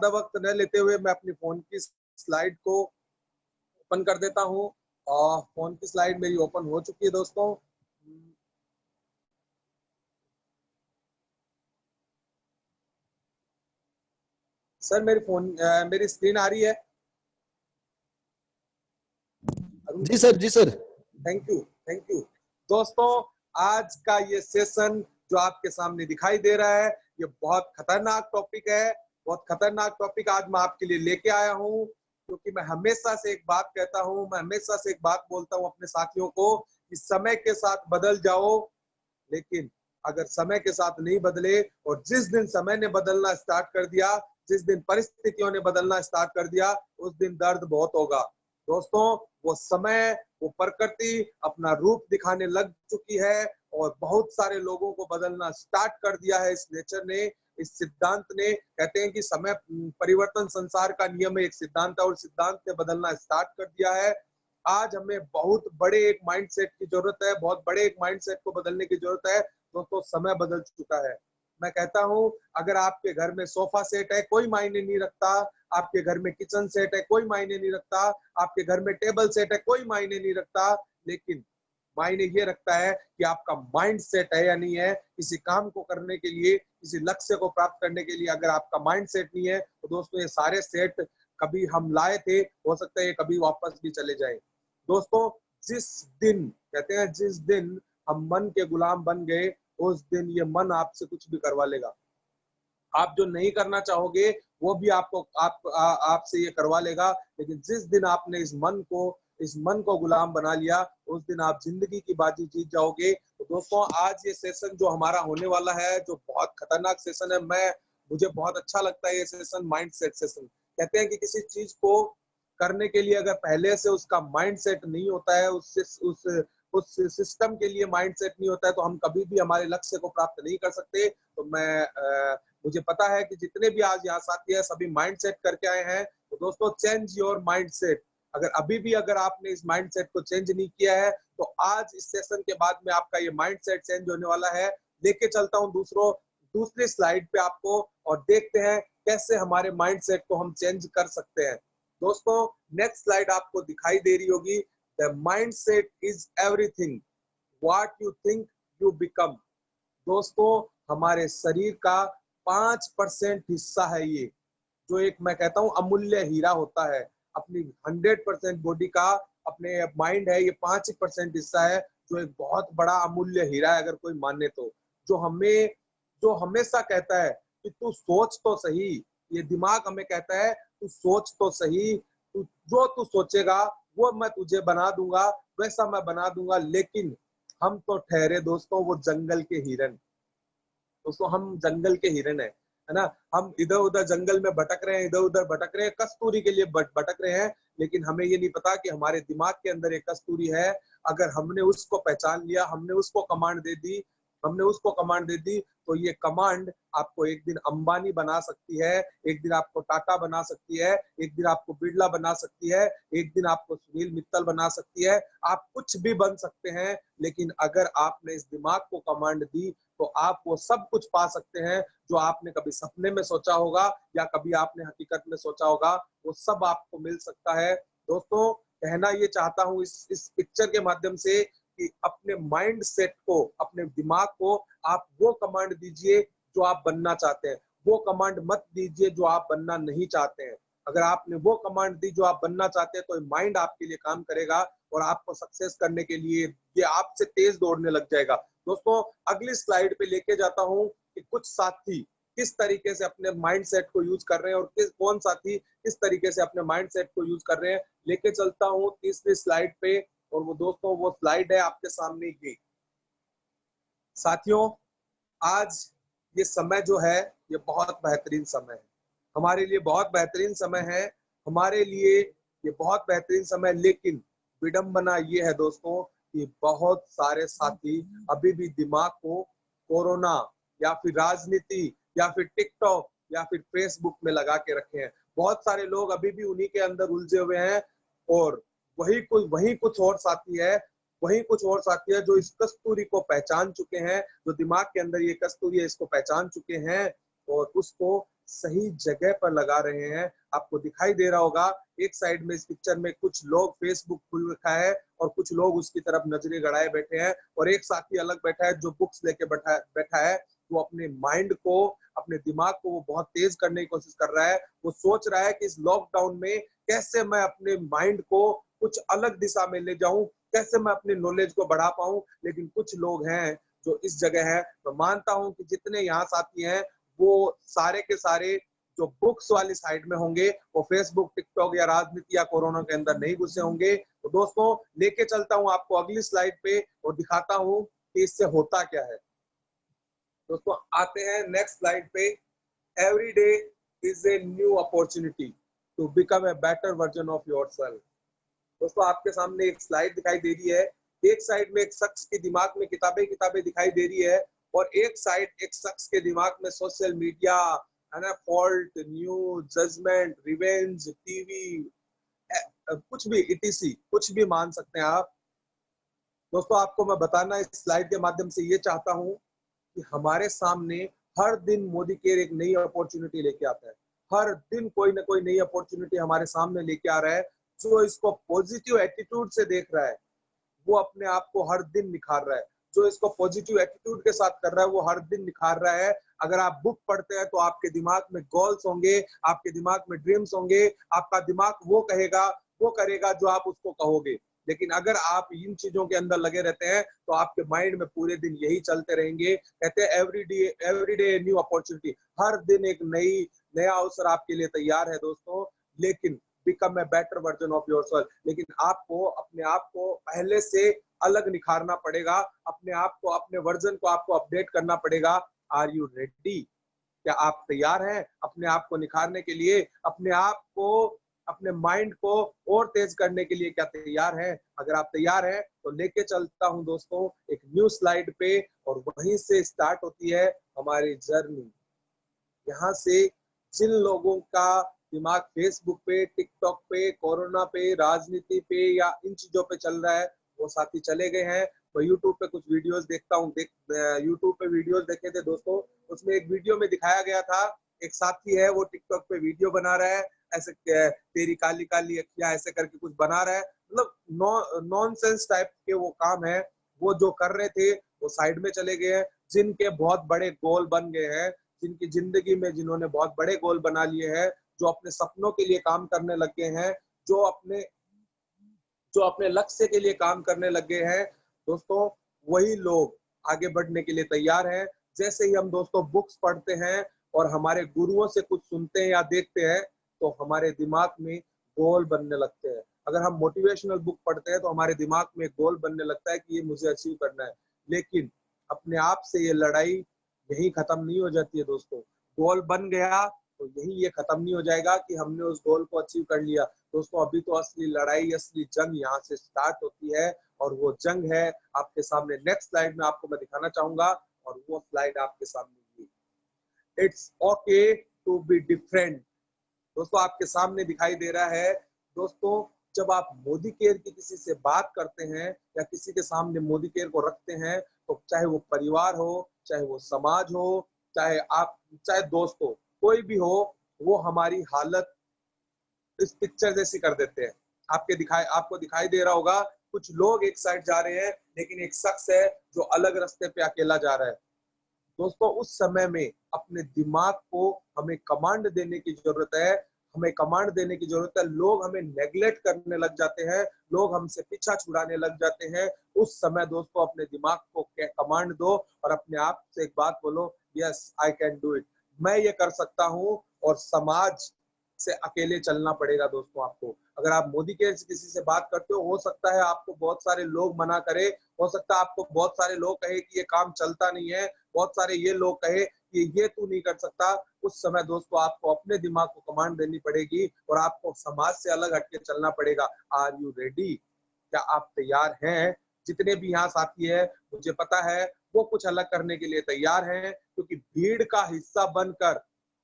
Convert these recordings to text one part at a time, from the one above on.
ज़्यादा वक्त न लेते हुए मैं अपनी फ़ोन की स्लाइड को ओपन कर देता हूँ और फ़ोन की स्लाइड मेरी ओपन हो चुकी है दोस्तों। सर मेरी स्क्रीन आ रही है? अरुण जी सर, जी sir. Thank you, thank you. दोस्तों, आज का ये सेशन जो आपके सामने दिखाई दे रहा है, ये बहुत खतरनाक टॉपिक है। बहुत खतरनाक टॉपिक आज मैं आपके लिए लेके आया हूँ, क्योंकि मैं हमेशा से एक बात कहता हूँ, मैं हमेशा से एक बात बोलता हूँ अपने साथियों को कि समय के साथ बदल जाओ, लेकिन अगर समय के साथ नहीं बदले और जिस दिन समय ने बदलना स्टार्ट कर दिया, जिस दिन परिस्थितियों ने बदलना स्टार्ट कर दिया, उस दिन दर्द बहुत होगा। दोस्तों, वो समय, वो प्रकृति अपना रूप दिखाने लग चुकी है और बहुत सारे लोगों को बदलना स्टार्ट कर दिया है इस नेचर ने, इस सिद्धांत ने। कहते हैं कि समय परिवर्तन संसार का नियम है, एक सिद्धांत है और सिद्धांत ने बदलना स्टार्ट कर दिया है। आज हमें बहुत बड़े एक माइंडसेट की जरूरत है, बहुत बड़े एक माइंडसेट को बदलने की जरूरत है। दोस्तों, समय बदल चुका है। मैं कहता हूं, अगर आपके घर में सोफा सेट है, कोई मायने नहीं रखता। आपके घर में किचन सेट है, कोई मायने नहीं रखता। आपके घर में टेबल सेट है, कोई मायने नहीं रखता। लेकिन मायने ये रखता है कि आपका माइंड सेट है या नहीं है। किसी काम को करने के लिए, किसी लक्ष्य को प्राप्त करने के लिए अगर आपका माइंड सेट नहीं है, तो दोस्तों ये सारे सेट कभी हम लाए थे, हो सकता है ये कभी वापस भी चले जाए। दोस्तों, जिस दिन, कहते हैं जिस दिन हम मन के गुलाम बन गए, उस दिन ये मन आपसे कुछ भी करवा लेगा। आप जो नहीं करना चाहोगे वो भी आपसे ये करवा लेगा। लेकिन जिस दिन आपने इस मन को गुलाम बना लिया, उस दिन आप जिंदगी की बाजी जीत जाओगे। तो दोस्तों, आज ये सेशन जो हमारा होने वाला है, जो बहुत खतरनाक सेशन है, मुझे बहुत अच्छा लगता है ये सेशन, माइंड सेट सेशन। कहते हैं कि किसी चीज को करने के लिए अगर पहले से उसका माइंड सेट नहीं होता है, उस सिस्टम के लिए माइंड सेट नहीं होता है, तो हम कभी भी हमारे लक्ष्य को प्राप्त नहीं कर सकते। तो मुझे पता है कि जितने भी आज यहाँ साथी है, सभी माइंड सेट करके आए हैं। तो दोस्तों, चेंज योर माइंड सेट। अगर आपने इस माइंड सेट को चेंज नहीं किया है, तो आज इस सेशन के बाद में आपका ये माइंड सेट चेंज होने वाला है। लेके चलता हूँ दूसरी स्लाइड पे आपको, और देखते हैं कैसे हमारे माइंड सेट को हम चेंज कर सकते हैं। दोस्तों, नेक्स्ट स्लाइड आपको दिखाई दे रही होगी। The mind set is everything, what you think you become. दोस्तों, हमारे शरीर का 5% हिस्सा है ये, जो एक मैं कहता हूँ अमूल्य हीरा होता है। अपनी 100% बॉडी का अपने माइंड है, ये 5% हिस्सा है, जो एक बहुत बड़ा अमूल्य हीरा है अगर कोई माने तो। जो हमेशा कहता है कि तू सोच तो सही, ये दिमाग हमें कहता है तू सोच तो सही, जो तू सोचेगा वो मैं तुझे बना दूंगा, वैसा मैं बना दूंगा। लेकिन हम तो ठहरे दोस्तों वो जंगल के हिरन। दोस्तों, हम जंगल के हिरन है ना। हम इधर उधर जंगल में भटक रहे हैं, इधर उधर भटक रहे हैं, कस्तूरी के लिए भटक रहे हैं। लेकिन हमें ये नहीं पता कि हमारे दिमाग के अंदर एक कस्तूरी है। अगर हमने उसको पहचान लिया, हमने उसको कमांड दे दी, तो ये कमांड आपको एक दिन अंबानी बना सकती है, एक दिन आपको टाटा बना सकती है, एक दिन आपको बिरला बना सकती है, एक दिन आपको सुनील मित्तल बना सकती है। आप कुछ भी बन सकते हैं। लेकिन अगर आपने इस दिमाग को कमांड दी, तो आप वो सब कुछ पा सकते हैं जो आपने कभी सपने में सोचा होगा या कभी आपने हकीकत में सोचा होगा, वो सब आपको मिल सकता है। दोस्तों, कहना ये चाहता हूँ इस पिक्चर के माध्यम से कि अपने माइंड सेट को, अपने दिमाग को आप वो कमांड दीजिए जो आप बनना चाहते हैं, वो कमांड मत दीजिए जो आप बनना नहीं चाहते हैं। अगर आपने वो कमांड दी जो आप बनना चाहते हैं, तो माइंड आपके लिए काम करेगा और आपको सक्सेस करने के लिए ये आपसे तेज दौड़ने लग जाएगा। दोस्तों, अगली स्लाइड पे लेके जाता हूं कि कुछ साथी किस तरीके से अपने माइंड सेट को यूज कर रहे हैं और कौन साथी किस तरीके से अपने माइंड सेट को यूज कर रहे हैं। लेके चलता हूं तीसरी स्लाइड पे, और वो दोस्तों वो स्लाइड है आपके सामने ही। साथियों, आज ये समय जो है, ये बहुत बेहतरीन समय है हमारे लिए, बहुत बेहतरीन समय है हमारे लिए, ये बहुत बेहतरीन समय। लेकिन विडंबना ये है दोस्तों कि बहुत सारे साथी अभी भी दिमाग को कोरोना या फिर राजनीति या फिर टिकटॉक या फिर फेसबुक में लगा के रखे हैं। बहुत सारे लोग अभी भी उन्हीं के अंदर उलझे हुए हैं। और वही कुछ और साथी है जो इस कस्तूरी को पहचान चुके हैं, जो दिमाग के अंदर ये कस्तूरी है इसको पहचान चुके हैं और उसको सही जगह पर लगा रहे हैं। आपको दिखाई दे रहा होगा एक साइड में इस पिक्चर में कुछ लोग फेसबुक खुल रखा है और कुछ लोग उसकी तरफ नजरें गड़ाए बैठे हैं और एक साथी अलग बैठा है जो बुक्स लेके बैठा है। वो अपने माइंड को, अपने दिमाग को वो बहुत तेज करने की कोशिश कर रहा है। वो सोच रहा है कि इस लॉकडाउन में कैसे मैं अपने माइंड को कुछ अलग दिशा में ले जाऊं, कैसे मैं अपने नॉलेज को बढ़ा पाऊं। लेकिन कुछ लोग हैं जो इस जगह है। तो मानता हूं कि जितने यहाँ साथी हैं वो सारे के सारे जो बुक्स वाली साइड में होंगे, वो फेसबुक, टिकटॉक या राजनीति या कोरोना के अंदर नहीं घुसे होंगे। तो दोस्तों लेके चलता हूं आपको अगली स्लाइड पे और दिखाता हूं कि इससे होता क्या है। दोस्तों आते हैं नेक्स्ट स्लाइड पे। Every day is a new opportunity to become a better version of yourself. दोस्तों आपके सामने एक स्लाइड दिखाई दे रही है। एक साइड में एक शख्स के दिमाग में किताबें किताबें दिखाई दे रही है और एक साइड एक शख्स के दिमाग में सोशल मीडिया, है ना, fault, news, judgement, revenge, TV, कुछ भी इटीसी, कुछ भी मान सकते हैं आप। दोस्तों आपको मैं बताना इस स्लाइड के माध्यम से ये चाहता हूँ कि हमारे सामने हर दिन मोदी केयर एक नई अपॉर्चुनिटी लेके आता है। हर दिन कोई ना कोई नई अपॉर्चुनिटी हमारे सामने लेके आ रहा है। जो इसको पॉजिटिव एटीट्यूड से देख रहा है वो अपने आप को हर दिन निखार रहा है। जो इसको पॉजिटिव एटीट्यूड के साथ कर रहा है वो हर दिन निखार रहा है। अगर आप बुक पढ़ते हैं तो आपके दिमाग में गोल्स होंगे, आपके दिमाग में ड्रीम्स होंगे। आपका दिमाग वो कहेगा, वो करेगा जो आप उसको कहोगे। लेकिन अगर आप इन चीजों के अंदर लगे रहते हैं तो आपके माइंड में पूरे दिन यही चलते रहेंगे। कहते हैं एवरी डे न्यू अपॉर्चुनिटी, हर दिन एक नया अवसर आपके लिए तैयार है दोस्तों। लेकिन become a better version of yourself, लेकिन आपको अपने आप को पहले से अलग निखारना पड़ेगा। अपने आप को, अपने वर्जन को आपको अपडेट करना पड़ेगा। Are you ready? क्या आप तैयार हैं अपने आप को निखारने के लिए? अपने आप को, अपने माइंड को और तेज करने के लिए क्या तैयार हैं? अगर आप तैयार हैं तो लेके चलता हूं दोस्तों एक न्यू स्लाइड पे और वहीं से स्टार्ट होती है हमारी जर्नी। यहाँ से जिन लोगों का दिमाग फेसबुक पे, टिकटॉक पे, कोरोना पे, राजनीति पे या इन चीजों पे चल रहा है वो साथी चले गए हैं। मैं यूट्यूब पे कुछ वीडियोस देखता हूँ। यूट्यूब पे वीडियोस देखे थे दोस्तों। उसमें एक वीडियो में दिखाया गया था एक साथी है वो टिकटॉक पे वीडियो बना रहा है। ऐसे तेरी काली काली अखियां ऐसे करके कुछ बना रहा है। मतलब नॉनसेंस टाइप के वो काम है। वो जो कर रहे थे वो साइड में चले गए हैं। जिनके बहुत बड़े गोल बन गए हैं, जिनकी जिंदगी में जिन्होंने बहुत बड़े गोल बना लिए हैं, जो अपने सपनों के लिए काम करने लग गए हैं, जो अपने जो अपने लक्ष्य के लिए काम करने लग गए हैं दोस्तों, वही लोग आगे बढ़ने के लिए तैयार हैं। जैसे ही हम दोस्तों बुक्स पढ़ते हैं और हमारे गुरुओं से कुछ सुनते हैं या देखते हैं तो हमारे दिमाग में गोल बनने लगते हैं। अगर हम मोटिवेशनल बुक पढ़ते हैं तो हमारे दिमाग में गोल बनने लगता है कि ये मुझे अचीव करना है। लेकिन अपने आप से ये लड़ाई यही खत्म नहीं हो जाती है दोस्तों। गोल बन गया तो यही ये खत्म नहीं हो जाएगा कि हमने उस गोल को अचीव कर लिया। दोस्तों अभी तो असली लड़ाई, असली जंग यहाँ से स्टार्ट होती है और वो जंग है आपके सामने। नेक्स्ट स्लाइड में आपको मैं दिखाना चाहूंगा और वो स्लाइड आपके सामने, it's okay to be different. दोस्तों आपके सामने दिखाई दे रहा है। दोस्तों जब आप मोदी केयर की किसी से बात करते हैं या किसी के सामने मोदी केयर को रखते हैं तो चाहे वो परिवार हो, चाहे वो समाज हो, चाहे दोस्त हो, कोई भी हो, वो हमारी हालत इस पिक्चर जैसी कर देते हैं। आपको दिखाई दे रहा होगा कुछ लोग एक साइड जा रहे हैं लेकिन एक शख्स है जो अलग रास्ते पे अकेला जा रहा है। दोस्तों उस समय में अपने दिमाग को हमें कमांड देने की जरूरत है। हमें कमांड देने की जरूरत है। लोग हमें नेग्लेक्ट करने लग जाते हैं, लोग हमसे पीछा छुड़ाने लग जाते हैं। उस समय दोस्तों अपने दिमाग को कमांड दो और अपने आप से एक बात बोलो, yes I can do it, मैं ये कर सकता हूँ। और समाज से अकेले चलना पड़ेगा दोस्तों आपको। अगर आप मोदी के किसी से बात करते हो सकता है आपको बहुत सारे लोग मना करे, हो सकता है आपको बहुत सारे लोग कहे कि ये काम चलता नहीं है, बहुत सारे ये लोग कहे कि ये तू नहीं कर सकता। उस समय दोस्तों आपको अपने दिमाग को कमांड देनी पड़ेगी और आपको समाज से अलग हटके चलना पड़ेगा। Are you ready? क्या आप तैयार हैं? जितने भी यहाँ साथी है मुझे पता है वो कुछ अलग करने के लिए तैयार हैं, क्योंकि भीड़ का हिस्सा बनकर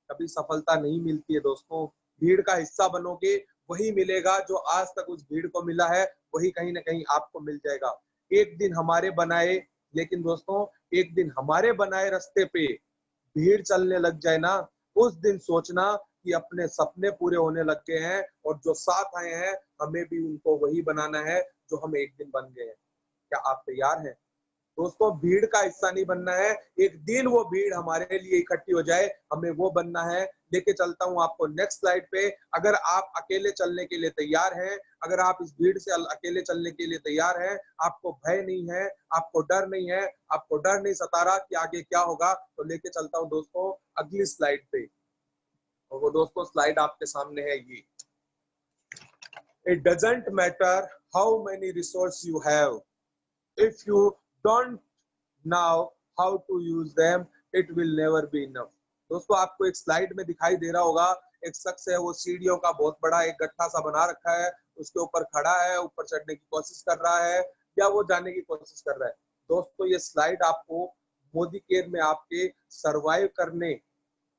कभी सफलता नहीं मिलती है दोस्तों। भीड़ का हिस्सा बनोगे वही मिलेगा जो आज तक उस भीड़ को मिला है, वही कहीं ना कहीं आपको मिल जाएगा। एक दिन हमारे बनाए, लेकिन दोस्तों एक दिन हमारे बनाए रास्ते पे भीड़ चलने लग जाए ना, उस दिन सोचना कि अपने सपने पूरे होने लग गए हैं और जो साथ आए हैं हमें भी उनको वही बनाना है जो हम एक दिन बन गए हैं। क्या आप तैयार हैं? दोस्तों, भीड़ का हिस्सा नहीं बनना है, एक दिन वो भीड़ हमारे लिए इकट्ठी हो जाए, हमें वो बनना है। लेके चलता हूँ आपको नेक्स्ट स्लाइड पे। अगर आप अकेले चलने के लिए तैयार हैं, अगर आप इस भीड़ से अकेले चलने के लिए तैयार हैं, आपको भय नहीं है, आपको डर नहीं है, आपको डर नहीं सता रहा कि आगे क्या होगा, तो लेके चलता हूँ दोस्तों अगली स्लाइड पे। और वो दोस्तों स्लाइड आपके सामने है ये। It doesn't matter how many resources you have, if you don't know how to use them, it will never be enough. दोस्तों, आपको एक स्लाइड में दिखाई दे रहा होगा, एक शख्स है, वो सीढ़ियों का बहुत बड़ा एक गट्ठा सा बना रखा है, उसके ऊपर खड़ा है, ऊपर चढ़ने की कोशिश कर रहा है या वो जाने की कोशिश कर रहा है। दोस्तों, ये स्लाइड आपको मोदी केयर में आपके सरवाइव करने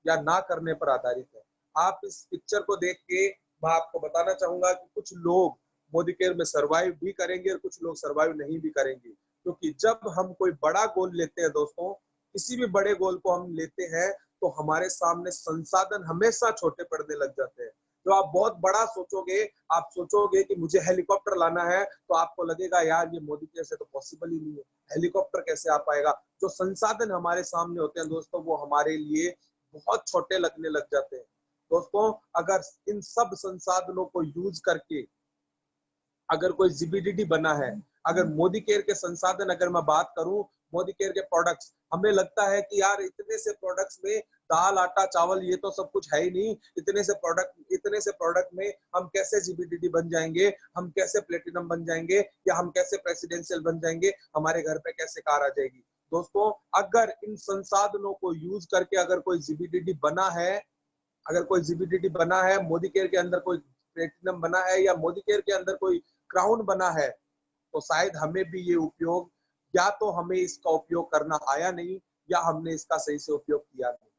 या ना करने पर आधारित है। आप इस पिक्चर को देख के मैं आपको बताना चाहूंगा कि कुछ लोग मोदी केयर में सरवाइव भी करेंगे और कुछ लोग सरवाइव नहीं भी करेंगे, क्योंकि जब हम कोई बड़ा गोल लेते हैं दोस्तों, किसी भी बड़े गोल को हम लेते हैं तो हमारे सामने संसाधन हमेशा छोटे पड़ने लग जाते हैं। जो आप बहुत बड़ा सोचोगे, आप सोचोगे कि मुझे हेलीकॉप्टर लाना है, तो आपको लगेगा यार ये मोदी केयर से तो पॉसिबल ही नहीं है, हेलीकॉप्टर कैसे आ पाएगा। जो संसाधन हमारे सामने होते हैं दोस्तों, वो हमारे लिए बहुत छोटे लगने लग जाते हैं। दोस्तों, अगर इन सब संसाधनों को यूज करके अगर कोई जीबीडीडी बना है, अगर मोदी केयर के संसाधन अगर मैं बात करूं, मोदी केयर के प्रोडक्ट्स, हमें लगता है कि यार इतने से प्रोडक्ट्स में दाल आटा चावल ये तो सब कुछ है ही नहीं, इतने से प्रोडक्ट में हम कैसे जीबीडीडी बन जाएंगे, हम कैसे प्लेटिनम बन जाएंगे, या हम कैसे प्रेसिडेंशियल बन जाएंगे, हमारे घर पे कैसे कार आ जाएगी। दोस्तों, अगर इन संसाधनों को यूज करके अगर कोई जीबीडीडी बना है, अगर कोई जीबीडीडी बना है, मोदी केयर के अंदर कोई प्लेटिनम बना है या मोदी केयर के अंदर कोई क्राउन बना है, तो शायद हमें भी ये उपयोग, या तो हमें इसका उपयोग करना आया नहीं या हमने इसका सही से उपयोग किया नहीं,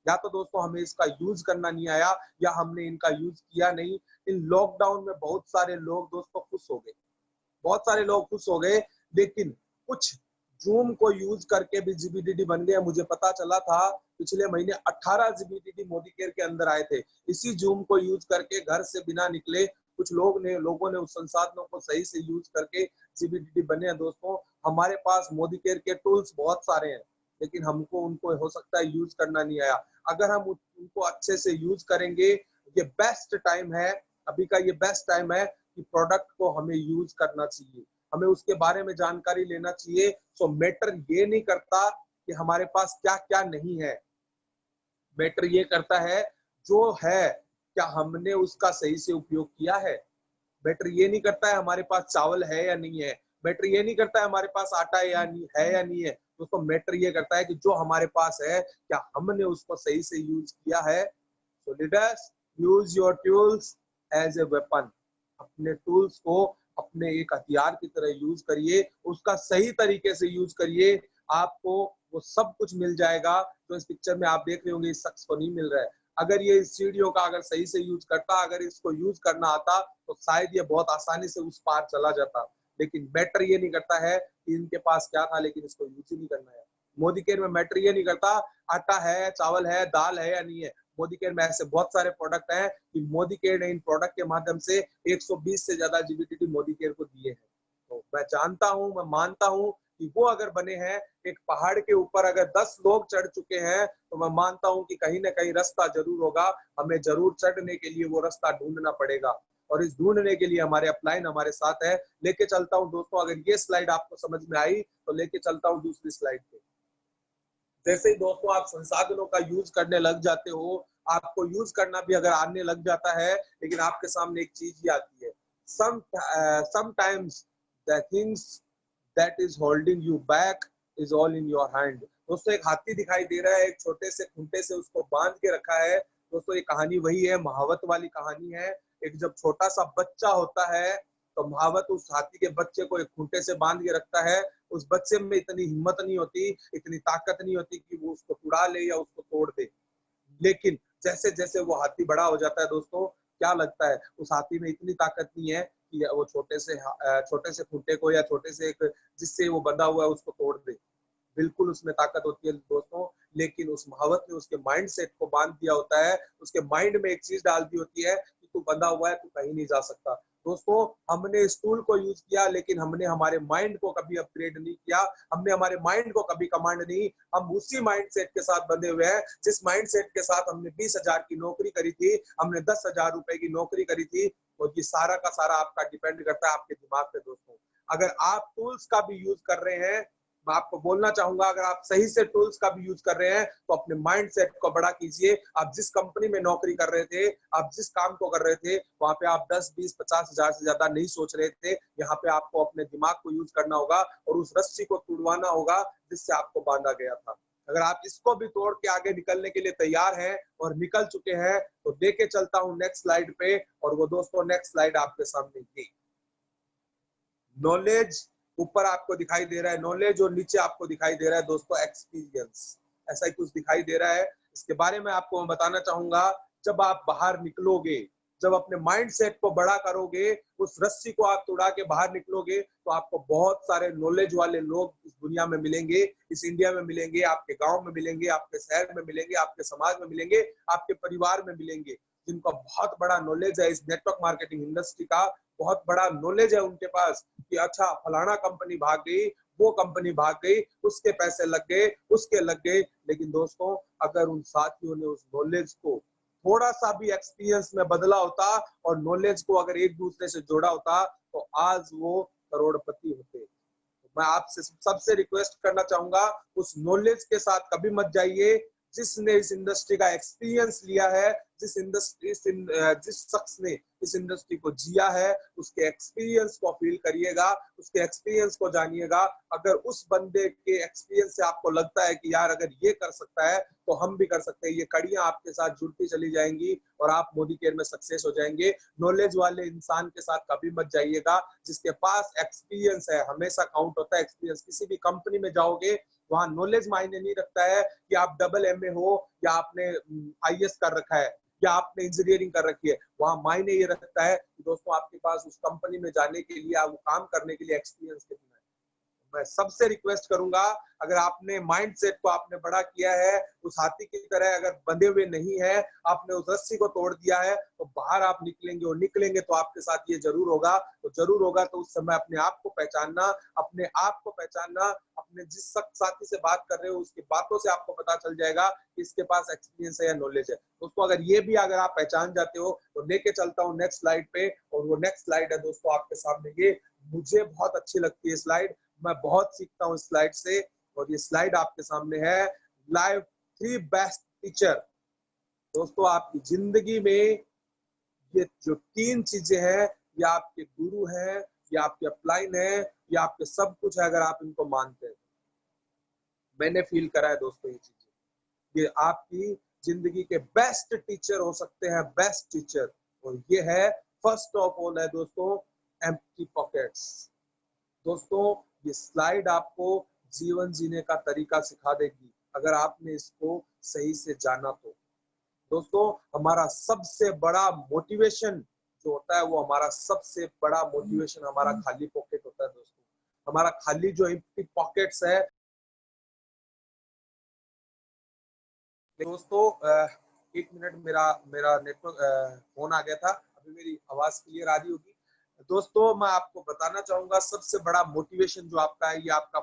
या तो दोस्तों हमें इसका यूज करना नहीं आया या हमने इनका यूज किया नहीं। इन लॉकडाउन में बहुत सारे लोग दोस्तों खुश हो गए, बहुत सारे लोग खुश हो गए, लेकिन कुछ जूम को यूज करके भी जीबीडीडी बन गए। मुझे पता चला था पिछले महीने 18 जीबीडीडी मोदी केयर के अंदर आए थे। इसी जूम को यूज करके घर से बिना निकले कुछ लोगों ने उस संसाधनों को सही से यूज करके जीबीडीडी बने हैं। दोस्तों, हमारे पास मोदी केयर के टूल्स बहुत सारे हैं, लेकिन हमको उनको हो सकता है यूज करना नहीं आया। अगर हम उनको अच्छे से यूज करेंगे, ये बेस्ट टाइम है, अभी का ये बेस्ट टाइम है कि प्रोडक्ट को हमें यूज करना चाहिए, हमें उसके बारे में जानकारी लेना चाहिए। सो मैटर ये नहीं करता कि हमारे पास क्या क्या नहीं है, मैटर ये करता है जो है क्या हमने उसका सही से उपयोग किया है। मैटर ये नहीं करता है हमारे पास चावल है या नहीं है, मैटर ये नहीं करता है हमारे पास आटा है या नहीं है। दोस्तों, मैटर ये करता है कि जो हमारे पास है क्या हमने उसको सही से यूज किया है। So leaders, use your tools as a weapon. अपने टूल्स को अपने एक हथियार की तरह यूज करिए, उसका सही तरीके से यूज करिए, आपको वो सब कुछ मिल जाएगा जो इस पिक्चर में आप देख रहे होंगे इस शख्स को नहीं मिल रहा है। अगर ये इस सीढ़ियों का अगर सही से यूज करता, अगर इसको यूज करना आता, तो शायद ये बहुत आसानी से उस पार चला जाता। लेकिन मैटर ये नहीं करता है कि इनके पास क्या था लेकिन इसको यूज ही नहीं करना है। मोदी केयर में मैटर ये नहीं करता आटा है, चावल है, दाल है या नहीं है। मोदी केयर में ऐसे बहुत सारे प्रोडक्ट हैं कि मोदी केयर ने इन प्रोडक्ट के माध्यम से 120 से ज्यादा जीबीडीडी मोदी केयर को दिए हैं। तो मैं जानता हूं, मैं मानता हूं कि वो अगर बने हैं, एक पहाड़ के ऊपर अगर 10 लोग चढ़ चुके हैं, तो मैं मानता हूं कि कहीं ना कहीं रास्ता जरूर होगा, हमें जरूर चढ़ने के लिए वो रास्ता ढूंढना पड़ेगा। और इस ढूंढने के लिए हमारे अपलाइन हमारे साथ है। लेके चलता हूं दोस्तों, अगर ये स्लाइड आपको समझ में आई तो लेके चलता हूं दूसरी स्लाइड पे। जैसे ही दोस्तों आप संसाधनों का यूज करने लग जाते हो, आपको यूज करना भी अगर आने लग जाता है, लेकिन आपके सामने एक चीज ही आती है, sometimes the things that is holding you back is all in your hand. दोस्तों, एक हाथी दिखाई दे रहा है, एक छोटे से खूंटे से उसको बांध के रखा है। दोस्तों, ये कहानी वही है, महावत वाली कहानी है। एक जब छोटा सा बच्चा होता है, तो महावत उस हाथी के बच्चे को एक खूंटे से बांध के रखता है। उस बच्चे में इतनी हिम्मत नहीं होती, इतनी ताकत नहीं होती कि वो उसको उड़ा ले या उसको तोड़ दे। लेकिन जैसे जैसे वो हाथी बड़ा हो जाता है दोस्तों, क्या लगता है उस हाथी में इतनी ताकत नहीं है कि वो छोटे से खूंटे को या छोटे से एक जिससे वो बंधा हुआ है उसको तोड़ दे। बिल्कुल उसमें ताकत होती है दोस्तों, लेकिन उस महावत ने उसके माइंड सेट को बांध दिया होता है, उसके माइंड में एक चीज डाल दी होती है कि तू बंधा हुआ है, तू कहीं नहीं जा सकता। दोस्तों, हमने इस टूल को यूज किया, लेकिन हमने हमारे माइंड को कभी अपग्रेड नहीं किया, हमने हमारे माइंड को कभी कमांड नहीं, हम उसी माइंड सेट के साथ बंधे हुए हैं जिस माइंड सेट के साथ हमने 20,000 की नौकरी करी थी, हमने 10,000 रुपए की नौकरी करी थी। और ये सारा का सारा आपका डिपेंड करता है आपके दिमाग पे दोस्तों। अगर आप टूल्स का भी यूज कर रहे हैं, मैं आपको बोलना चाहूंगा, अगर आप सही से टूल्स का भी यूज कर रहे हैं तो अपने माइंड सेट को बड़ा कीजिए। आप जिस कंपनी में नौकरी कर रहे थे, आप जिस काम को कर रहे थे, वहां पे आप 10, 20, 50,000 से ज्यादा नहीं सोच रहे थे। यहाँ पे आपको अपने दिमाग को यूज करना होगा और उस रस्सी को तोड़वाना होगा जिससे आपको बांधा गया था। अगर आप इसको भी तोड़ के आगे निकलने के लिए तैयार हैं और निकल चुके हैं, तो लेके चलता हूं नेक्स्ट स्लाइड पे। और वो दोस्तों नेक्स्ट स्लाइड आपके सामने ये नॉलेज, ऊपर आपको दिखाई दे रहा है नॉलेज और नीचे आपको दिखाई दे रहा है दोस्तों एक्सपीरियंस। ऐसा ही कुछ दिखाई दे रहा है। इसके बारे में आपको मैं बताना चाहूंगा, जब आप बाहर निकलोगे, जब अपने माइंड सेट को बड़ा करोगे, उस रस्सी को आप तोड़ा के बाहर निकलोगे, तो आपको बहुत सारे नॉलेज वाले लोग इस दुनिया में मिलेंगे, इस इंडिया में मिलेंगे, आपके गांव में मिलेंगे, आपके शहर में मिलेंगे, आपके समाज में मिलेंगे, आपके परिवार में मिलेंगे, जिनका बहुत बड़ा नॉलेज है इस नेटवर्क मार्केटिंग इंडस्ट्री का। बहुत बड़ा नॉलेज है उनके पास कि अच्छा फलाना कंपनी भाग गई, वो कंपनी भाग गई, उसके पैसे लग गए, उसके लग गए। लेकिन दोस्तों, अगर उन साथियों ने उस नॉलेज को थोड़ा सा भी एक्सपीरियंस में बदला होता और नॉलेज को अगर एक दूसरे से जोड़ा होता, तो आज वो करोड़पति होते। मैं आपसे सबसे रिक्वेस्ट करना चाहूंगा, उस नॉलेज के साथ कभी मत जाइए। जिसने इस इंडस्ट्री का एक्सपीरियंस लिया है, जिस शख्स ने इस इंडस्ट्री को जिया है, उसके एक्सपीरियंस को फील करिएगा, उसके एक्सपीरियंस को जानिएगा। अगर उस बंदे के एक्सपीरियंस से आपको लगता है कि यार अगर ये कर सकता है तो हम भी कर सकते हैं, ये कड़ियां आपके साथ जुड़ती चली जाएंगी और आप मोदी केयर में सक्सेस हो जाएंगे। नॉलेज वाले इंसान के साथ कभी मत जाइएगा। जिसके पास एक्सपीरियंस है, हमेशा काउंट होता है एक्सपीरियंस। किसी भी कंपनी में जाओगे, वहां नॉलेज मायने नहीं रखता है कि आप डबल एमए हो या आपने आईएएस कर रखा है या आपने इंजीनियरिंग कर रखी है। वहां मायने ये रखता है कि दोस्तों आपके पास उस कंपनी में जाने के लिए, वो काम करने के लिए एक्सपीरियंस कितना है। मैं सबसे रिक्वेस्ट करूंगा, अगर आपने माइंड सेट को आपने बड़ा किया है, उस हाथी की तरह अगर बंधे हुए नहीं है, आपने उस रस्सी को तोड़ दिया है, तो बाहर आप निकलेंगे और निकलेंगे तो आपके साथ ये जरूर होगा। तो जरूर होगा, तो उस समय अपने आप को पहचानना, अपने आप को पहचानना। अपने जिस साथी से बात कर रहे हो उसकी बातों से आपको पता चल जाएगा कि इसके पास एक्सपीरियंस है या नॉलेज है। दोस्तों, अगर ये भी अगर आप पहचान जाते हो, तो लेके चलता हूँ नेक्स्ट स्लाइड पे। और वो नेक्स्ट स्लाइड है दोस्तों आपके सामने ये। मुझे बहुत अच्छी लगती है स्लाइड, मैं बहुत सीखता हूँ स्लाइड से। और ये स्लाइड आपके सामने है, लाइव 3 बेस्ट टीचर। दोस्तों, आपकी जिंदगी में ये जो 3 चीजें हैं, ये आपके गुरु हैं, ये आपके अपलाइन है, ये आपके सब कुछ है अगर आप इनको मानते हैं। मैंने फील करा है दोस्तों ये चीजें, ये आपकी जिंदगी के बेस्ट टीचर हो सकते हैं, बेस्ट टीचर। और ये है फर्स्ट ऑफ ऑल है दोस्तों, एम्प्टी पॉकेट्स। दोस्तों, ये स्लाइड आपको जीवन जीने का तरीका सिखा देगी अगर आपने इसको सही से जाना तो। दोस्तों, हमारा सबसे बड़ा मोटिवेशन जो होता है, वो हमारा सबसे बड़ा मोटिवेशन हमारा खाली पॉकेट होता है दोस्तों। हमारा खाली जो एम्प्टी पॉकेट्स है दोस्तों, एक मिनट, मेरा मेरा नेटवर्क फोन आ गया था। अभी मेरी आवाज क्लियर आ रही होगी। दोस्तों, मैं आपको बताना चाहूंगा, सबसे बड़ा मोटिवेशन जो आपका है, ये आपका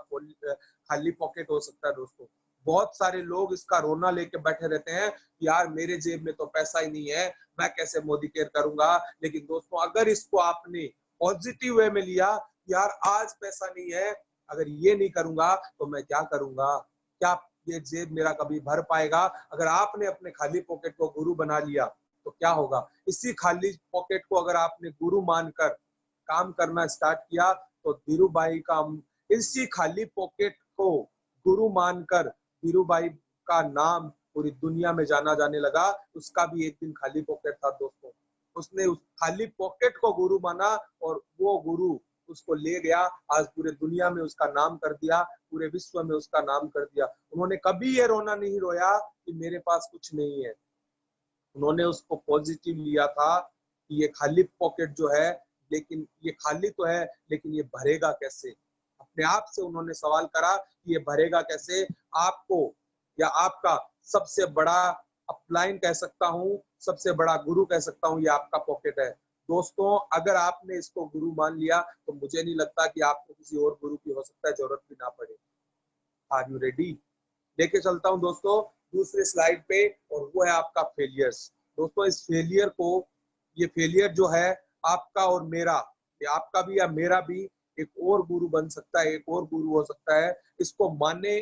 खाली पॉकेट हो सकता है दोस्तों। बहुत सारे लोग इसका रोना लेके बैठे रहते हैं, यार मेरे जेब में तो पैसा ही नहीं है, मैं कैसे मोदी केयर करूंगा। लेकिन दोस्तों, अगर इसको आपने पॉजिटिव वे में लिया, यार आज पैसा नहीं है, अगर ये नहीं करूंगा तो मैं क्या करूंगा, क्या ये जेब मेरा कभी भर पाएगा। अगर आपने अपने खाली पॉकेट को गुरु बना लिया तो क्या होगा। इसी खाली पॉकेट को अगर आपने गुरु मानकर काम करना स्टार्ट किया, तो धीरू भाई का, इसी खाली पॉकेट को गुरु मानकर धीरू भाई का नाम पूरी दुनिया में जाना जाने लगा। उसका भी एक दिन खाली पॉकेट था दोस्तों। उसने उस खाली पॉकेट को गुरु माना और वो गुरु उसको ले गया, आज पूरे दुनिया में उसका नाम कर दिया, पूरे विश्व में उसका नाम कर दिया। उन्होंने कभी ये रोना नहीं रोया कि मेरे पास कुछ नहीं है। उन्होंने उसको पॉजिटिव लिया था कि ये खाली पॉकेट जो है, लेकिन ये खाली तो है, लेकिन ये भरेगा कैसे। अपने आप से उन्होंने सवाल करा कि ये भरेगा कैसे। आपको या आपका सबसे बड़ा अपलाइन कह सकता हूँ, सबसे बड़ा गुरु कह सकता हूँ, ये आपका पॉकेट है। दोस्तों, अगर आपने इसको गुरु मान लिया तो मुझे नहीं लगता कि आपको किसी और गुरु की हो सकता है जरूरत भी ना पड़े। Are you ready? लेके चलता हूं दोस्तों दूसरे स्लाइड पे, और वो है आपका फेलियर्स। दोस्तों, इस फेलियर को, ये फेलियर जो है आपका और मेरा, ये आपका भी या मेरा भी एक और गुरु बन सकता है, एक और गुरु हो सकता है। इसको माने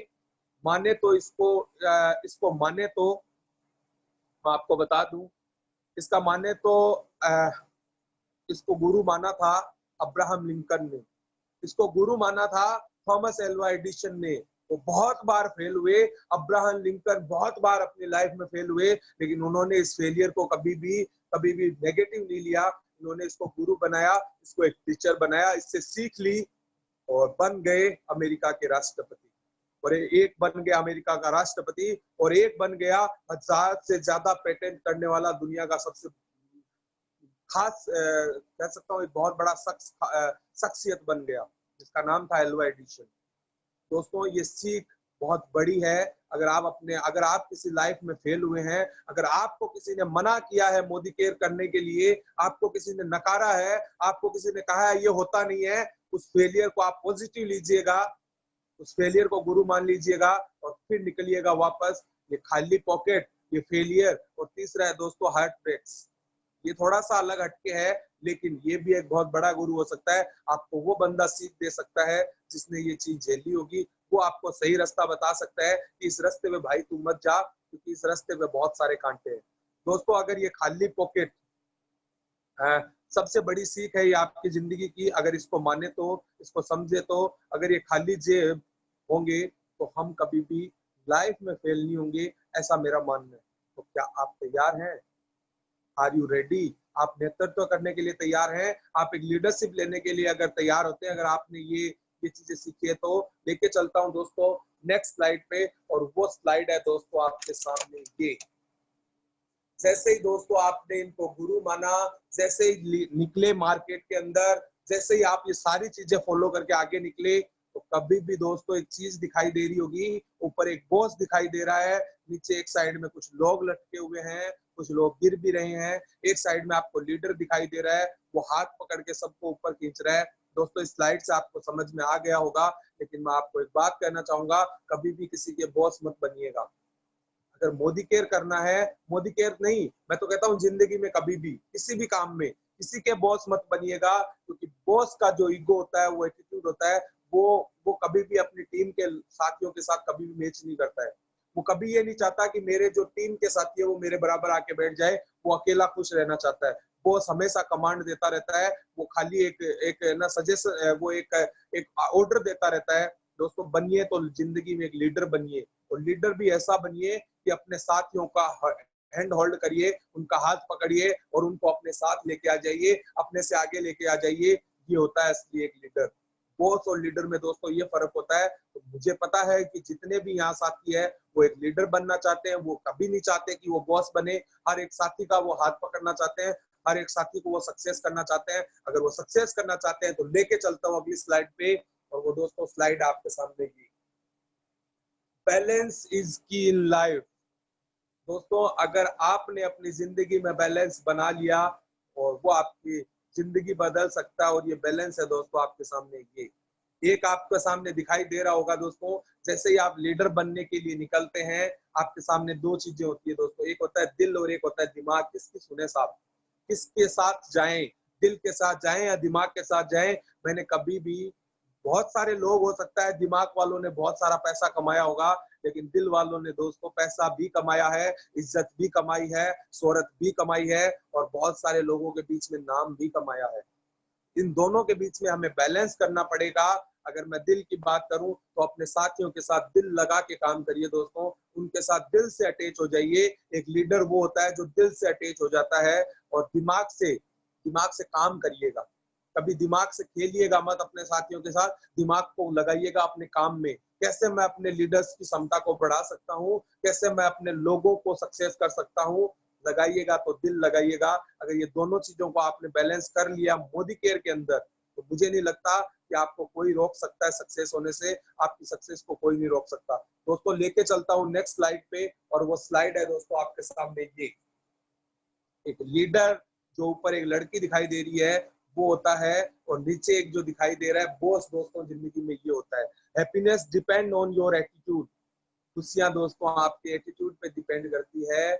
माने तो इसको माने तो मैं आपको बता दूं, इसका माने तो अ, इसको गुरु माना था अब्राहम लिंकन ने, इसको गुरु माना था थॉमस एल्वा एडिसन ने। वो बहुत बार फेल हुए, अब्राहम लिंकन बहुत बार अपनी लाइफ में फेल हुए, लेकिन उन्होंने इस फेलियर को कभी भी नेगेटिव नहीं लिया। उन्होंने इसको गुरु बनाया, इसको एक टीचर बनाया, इससे सीख ली और बन गए अमेरिका के राष्ट्रपति। और एक बन गया अमेरिका का राष्ट्रपति, और एक बन गया 1000 से ज्यादा पेटेंट करने वाला दुनिया का सबसे खास कह सकता हूँ एक बहुत बड़ा शख्सियत बन गया, जिसका नाम था एल्वा एडिसन। दोस्तों, ये सीख बहुत बड़ी है। अगर आप किसी लाइफ में फेल हुए हैं, अगर आपको किसी ने मना किया है मोदी केयर करने के लिए, आपको किसी ने नकारा है, आपको किसी ने कहा है ये होता नहीं है, उस फेलियर को आप पॉजिटिव लीजिएगा, उस फेलियर को गुरु मान लीजिएगा और फिर निकलिएगा वापस। ये खाली पॉकेट, ये फेलियर, और तीसरा है दोस्तों हार्ट ब्रेक्स। ये थोड़ा सा अलग हटके है, लेकिन ये भी एक बहुत बड़ा गुरु हो सकता है। आपको वो बंदा सीख दे सकता है जिसने ये चीज झेली होगी, वो आपको सही रास्ता बता सकता है कि इस रास्ते में भाई तू मत जा, क्योंकि इस रास्ते में बहुत सारे कांटे हैं। दोस्तों, अगर ये खाली पॉकेट सबसे बड़ी सीख है ये आपकी जिंदगी की, अगर इसको माने तो, इसको समझे तो, अगर ये खाली जेब होंगे तो हम कभी भी लाइफ में फेल नहीं होंगे, ऐसा मेरा मानना है। तो क्या आप तैयार हैं? Are you ready? आप नेतृत्व करने के लिए तैयार हैं? आप एक लीडरशिप लेने के लिए अगर तैयार होते हैं, अगर आपने ये चीजें सीखी है, तो लेके चलता हूं दोस्तों नेक्स्ट स्लाइड पे। और वो स्लाइड है दोस्तों आपके सामने ये। जैसे ही दोस्तों आपने इनको गुरु माना, जैसे ही निकले मार्केट के अंदर, जैसे ही आप ये सारी चीजें फॉलो करके आगे निकले, तो कभी भी दोस्तों एक चीज दिखाई दे रही होगी, ऊपर एक बॉस दिखाई दे रहा है, नीचे एक साइड में कुछ लोग लटके हुए हैं, कुछ लोग गिर भी रहे हैं, एक साइड में आपको लीडर दिखाई दे रहा है, वो हाथ पकड़ के सबको ऊपर खींच रहा है। दोस्तों, इस स्लाइड से आपको समझ में आ गया होगा, लेकिन मैं आपको एक बात कहना चाहूंगा, कभी भी किसी के बॉस मत बनिएगा। अगर मोदी केयर करना है, मोदी केयर नहीं, मैं तो कहता हूँ जिंदगी में कभी भी किसी भी काम में किसी के बॉस मत बनिएगा, क्योंकि बॉस का जो ईगो होता है, वो एटीट्यूड होता है, वो कभी भी अपनी टीम के साथियों के साथ कभी भी मैच नहीं करता है। वो कभी ये नहीं चाहता कि मेरे जो टीम के साथी है वो मेरे बराबर आके बैठ जाए, वो अकेला खुश रहना चाहता है। बॉस हमेशा कमांड देता रहता है, वो खाली एक एक ना सजेशन, वो एक ऑर्डर देता रहता है। दोस्तों, बनिए तो जिंदगी में एक लीडर बनिए, और लीडर भी ऐसा बनिए कि अपने साथियों का हैंड होल्ड करिए, उनका हाथ पकड़िए और उनको अपने साथ लेके आ जाइए, अपने से आगे लेके आ जाइए। ये होता है असली एक लीडर। बॉस और लीडर में दोस्तों ये फर्क होता है। तो मुझे पता है कि जितने भी यहाँ साथी है वो एक लीडर बनना चाहते हैं, वो कभी नहीं चाहते कि वो बॉस बने। हर एक साथी का वो हाथ पकड़ना चाहते हैं, हर एक साथी को वो सक्सेस करना चाहते हैं। अगर वो सक्सेस करना चाहते हैं तो लेके चलता हूँ अगली स्लाइड पे, और वो दोस्तों स्लाइड आपके सामने की, बैलेंस इज की इन लाइफ। दोस्तों, अगर आपने अपनी जिंदगी में बैलेंस बना लिया, और वो आपकी जिंदगी बदल सकता है। और ये बैलेंस है दोस्तों आपके सामने, ये एक आपके सामने दिखाई दे रहा होगा दोस्तों। जैसे ही आप लीडर बनने के लिए निकलते हैं, आपके सामने दो चीजें होती है दोस्तों, एक होता है दिल और एक होता है दिमाग। किसकी सुने साहब, किसके साथ जाएं, दिल के साथ जाएं या दिमाग के साथ जाएं? मैंने कभी भी, बहुत सारे लोग हो सकता है दिमाग वालों ने बहुत सारा पैसा कमाया होगा, लेकिन दिल वालों ने दोस्तों पैसा भी कमाया है, इज्जत भी कमाई है, शोहरत भी कमाई है, और बहुत सारे लोगों के बीच में नाम भी कमाया है। इन दोनों के बीच में हमें बैलेंस करना पड़ेगा। अगर मैं दिल की बात करूं तो अपने साथियों के साथ दिल लगा के काम करिए दोस्तों, उनके साथ दिल से अटैच हो जाइए। एक लीडर वो होता है जो दिल से अटैच हो जाता है, और दिमाग से काम करिएगा। कभी दिमाग से खेलिएगा मत अपने साथियों के साथ, दिमाग को लगाइएगा अपने काम में। कैसे मैं अपने लीडर्स की क्षमता को बढ़ा सकता हूँ, कैसे मैं अपने लोगों को सक्सेस कर सकता हूँ, लगाइएगा तो दिल लगाइएगा। अगर ये दोनों चीजों को आपने बैलेंस कर लिया मोदी केयर के अंदर, तो मुझे नहीं लगता कि आपको कोई रोक सकता है सक्सेस होने से, आपकी सक्सेस को कोई नहीं रोक सकता। दोस्तों लेके चलता हूँ नेक्स्ट स्लाइड पे, और वो स्लाइड है दोस्तों आपके सामने ये। एक लीडर, जो ऊपर एक लड़की दिखाई दे रही है वो होता है, और नीचे एक जो दिखाई दे रहा है बॉस। दोस्तों जिंदगी में ये होता है। Happiness depend on your attitude. खुशियां दोस्तों आपके एटीट्यूड पे डिपेंड करती है,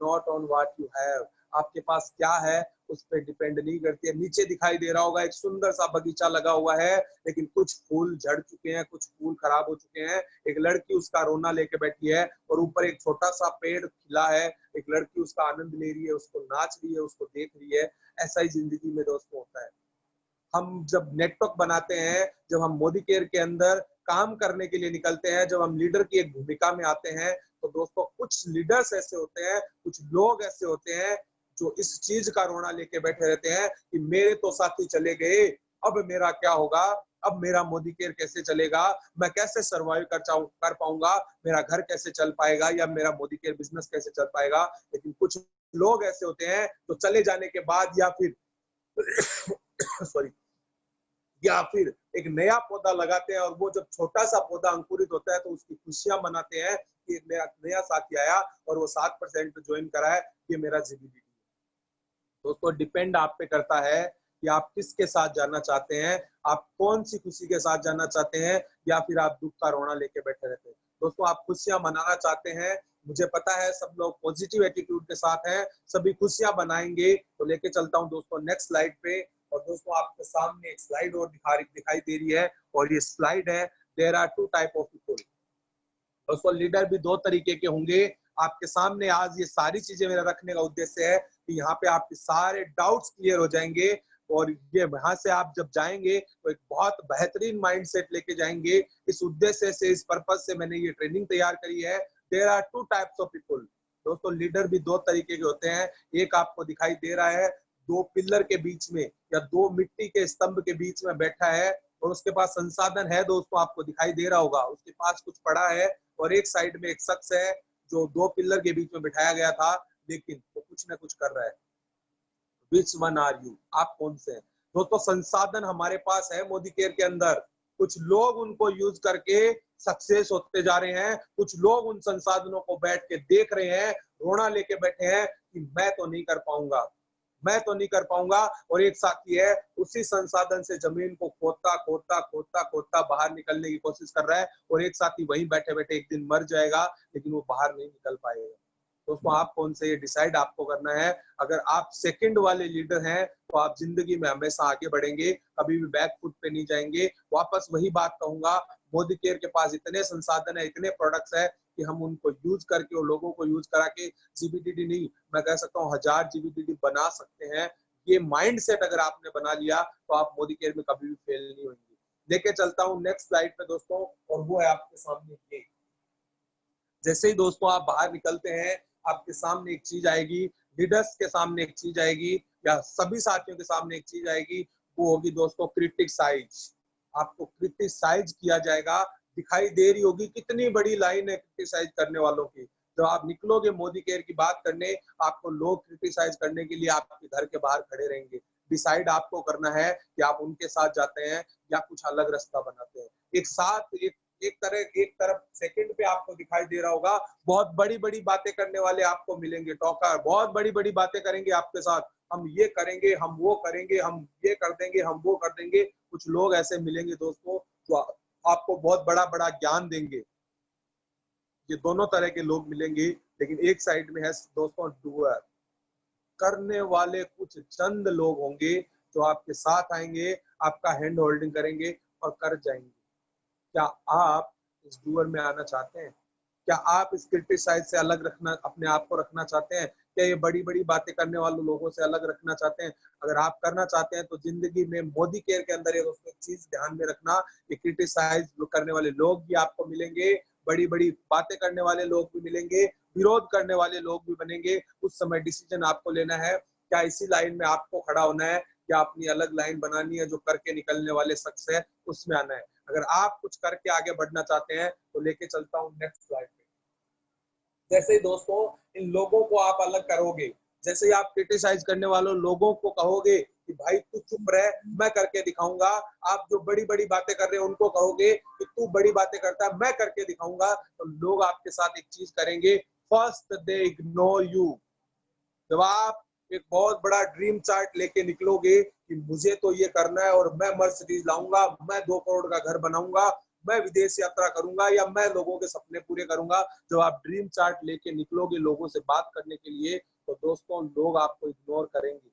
not on what you have. आपके पास क्या है उस पर डिपेंड नहीं करती है। नीचे दिखाई दे रहा होगा एक सुंदर सा बगीचा लगा हुआ है, लेकिन कुछ फूल झड़ चुके हैं, कुछ फूल खराब हो चुके हैं। एक लड़की उसका रोना लेके बैठी है, और ऊपर एक छोटा सा पेड़ खिला है। एक लड़की उसका आनंद ले रही है, उसको नाच रही है, उसको देख रही है। ऐसा ही जिंदगी में दोस्तों होता है। हम जब नेटवर्क बनाते हैं, जब हम मोदी केयर के अंदर काम करने के लिए निकलते हैं, जब हम लीडर की एक भूमिका में आते हैं, तो दोस्तों कुछ लीडर्स ऐसे होते हैं, कुछ लोग ऐसे होते हैं जो इस चीज का रोना लेके बैठे रहते हैं कि मेरे तो साथी चले गए, अब मेरा क्या होगा, अब मेरा मोदी केयर कैसे चलेगा, मैं कैसे सर्वाइव कर पाऊंगा, मेरा घर कैसे चल पाएगा, या मेरा मोदी केयर बिजनेस कैसे चल पाएगा। लेकिन कुछ लोग ऐसे होते हैं जो चले जाने के बाद, या फिर सॉरी, या फिर एक नया पौधा लगाते हैं, और वो जब छोटा सा पौधा अंकुरित होता है तो उसकी खुशियां मनाते हैं कि मेरा नया साथी आया और वो 7% ज्वाइन करा है, ये मेरा जीबीडी। दोस्तों डिपेंड आप पे करता है कि आप किसके साथ जाना चाहते हैं, आप कौन सी खुशी के साथ जाना चाहते हैं, या फिर आप दुख का रोना लेके बैठे रहते हैं। दोस्तों आप खुशियां मनाना चाहते हैं, मुझे पता है सब लोग पॉजिटिव एटीट्यूड के साथ हैं, सभी खुशियां बनाएंगे। तो लेके चलता हूं दोस्तों नेक्स्ट स्लाइड पे। और दोस्तों आपके सामने एक स्लाइड और दिखाई दे रही है, और ये स्लाइड है, there are two type of people. दोस्तों लीडर भी दो तरीके के होंगे। आपके सामने आज ये सारी चीजें मेरा रखने का उद्देश्य है कि यहाँ पे आपके सारे डाउट्स क्लियर हो जाएंगे, और ये वहां से आप जब जाएंगे तो एक बहुत बेहतरीन माइंडसेट लेके जाएंगे। इस उद्देश्य से, इस पर्पज से मैंने ये ट्रेनिंग तैयार करी है। There are two types of people. दोस्तों लीडर भी दो तरीके के होते हैं। एक आपको दिखाई दे रहा है, दो पिलर के बीच में या दो मिट्टी के स्तंभ के बीच में बैठा है, और उसके पास संसाधन है। दोस्तों आपको दिखाई दे रहा होगा उसके पास कुछ पड़ा है, और एक साइड में एक शख्स है जो दो पिलर के बीच में बिठाया गया था, लेकिन वो कुछ ना कुछ कर रहा है। Which one are you? आप कौन से हैं? दोस्तों संसाधन हमारे पास है मोदी केयर के अंदर। कुछ लोग उनको यूज करके सक्सेस होते जा रहे हैं, कुछ लोग उन संसाधनों को बैठ के देख रहे हैं, रोना लेके बैठे हैं कि मैं तो नहीं कर पाऊंगा, मैं तो नहीं कर पाऊंगा। और एक साथी है, उसी संसाधन से जमीन को खोदता खोदता खोदता खोदता बाहर निकलने की कोशिश कर रहा है, और एक साथी वहीं बैठे बैठे एक दिन मर जाएगा, लेकिन वो बाहर नहीं निकल पाएगा। दोस्तों आप कौन से, ये डिसाइड आपको करना है। अगर आप सेकंड वाले लीडर हैं तो आप जिंदगी में हमेशा आगे बढ़ेंगे, कभी भी बैक फुट पे नहीं जाएंगे। वापस वही बात कहूंगा, मोदी केयर के पास इतने संसाधन है, इतने प्रोडक्ट्स है कि हम उनको यूज करके और लोगों को यूज करा के जीबीडीडी नहीं, मैं कह सकता हूँ 1000 जीबीडीडी बना सकते हैं। ये माइंड सेट अगर आपने बना लिया तो आप मोदी केयर में कभी भी फेल नहीं होंगे। लेके चलता हूँ नेक्स्ट स्लाइड पे दोस्तों, और वो है आपके सामने ये। जैसे ही दोस्तों आप बाहर निकलते हैं, आपके सामने एक चीज आएगी, लीडर्स के सामने एक चीज आएगी, या सभी साथियों के सामने एक चीज आएगी, वो होगी दोस्तों क्रिटिसाइज। आपको क्रिटिसाइज किया जाएगा। दिखाई दे रही होगी कितनी बड़ी लाइन है क्रिटिसाइज करने वालों की। जब आप निकलोगे मोदी केयर की बात करने, आपको लोग क्रिटिसाइज करने के लिए आपके घर के बाहर खड़े रहेंगे। डिसाइड आपको करना है कि आप उनके साथ जाते हैं या कुछ अलग रास्ता बनाते हैं। एक साथ एक तरफ सेकंड पे आपको दिखाई दे रहा होगा, बहुत बड़ी बड़ी बातें करने वाले आपको मिलेंगे, टॉकर बहुत बड़ी बड़ी बातें करेंगे आपके साथ, हम ये करेंगे, हम वो करेंगे, हम ये कर देंगे, हम वो कर देंगे। कुछ लोग ऐसे मिलेंगे दोस्तों जो आपको बहुत बड़ा बड़ा ज्ञान देंगे। ये दोनों तरह के लोग मिलेंगे, लेकिन एक साइड में है दोस्तों डूअर। करने वाले कुछ चंद लोग होंगे जो आपके साथ आएंगे, आपका हैंड होल्डिंग करेंगे और कर जाएंगे। क्या आप इस डूअर में आना चाहते हैं? क्या आप इस क्रिटिसाइज से अलग रखना, अपने आप को रखना चाहते हैं? क्या ये बड़ी बड़ी बातें करने वाले लोगों से अलग रखना चाहते हैं? अगर आप करना चाहते हैं तो जिंदगी में मोदी केयर के अंदर ये दोस्तों एक चीज ध्यान में रखना, ये क्रिटिसाइज करने वाले लोग भी आपको मिलेंगे, बड़ी बड़ी बातें करने वाले लोग भी मिलेंगे, विरोध करने वाले लोग भी बनेंगे। उस समय डिसीजन आपको लेना है, क्या इसी लाइन में आपको खड़ा होना है, या अपनी अलग लाइन बनानी है जो करके निकलने वाले शख्स है उसमें आना है। अगर आप कुछ करके आगे बढ़ना चाहते हैं तो लेके चलता हूँ नेक्स्ट स्लाइड पे। जैसे ही दोस्तों इन लोगों को आप अलग करोगे, जैसे ही आप क्रिटिसाइज करने वालों लोगों को कहोगे कि भाई तू चुप रह, मैं करके दिखाऊंगा। आप जो बड़ी बड़ी बातें कर रहे हैं उनको कहोगे कि तू बड़ी बातें करता है, मैं करके दिखाऊंगा, तो लोग आपके साथ एक चीज करेंगे, फर्स्ट दे इग्नोर यू। जब आप एक बहुत बड़ा ड्रीम चार्ट लेके निकलोगे कि मुझे तो ये करना है और मैं मर्सिडीज लाऊंगा, मैं 2 करोड़ का घर बनाऊंगा, मैं विदेश यात्रा करूंगा, या मैं लोगों के सपने पूरे करूंगा, जब आप ड्रीम चार्ट लेके निकलोगे लोगों से बात करने के लिए, तो दोस्तों लोग आपको इग्नोर करेंगे,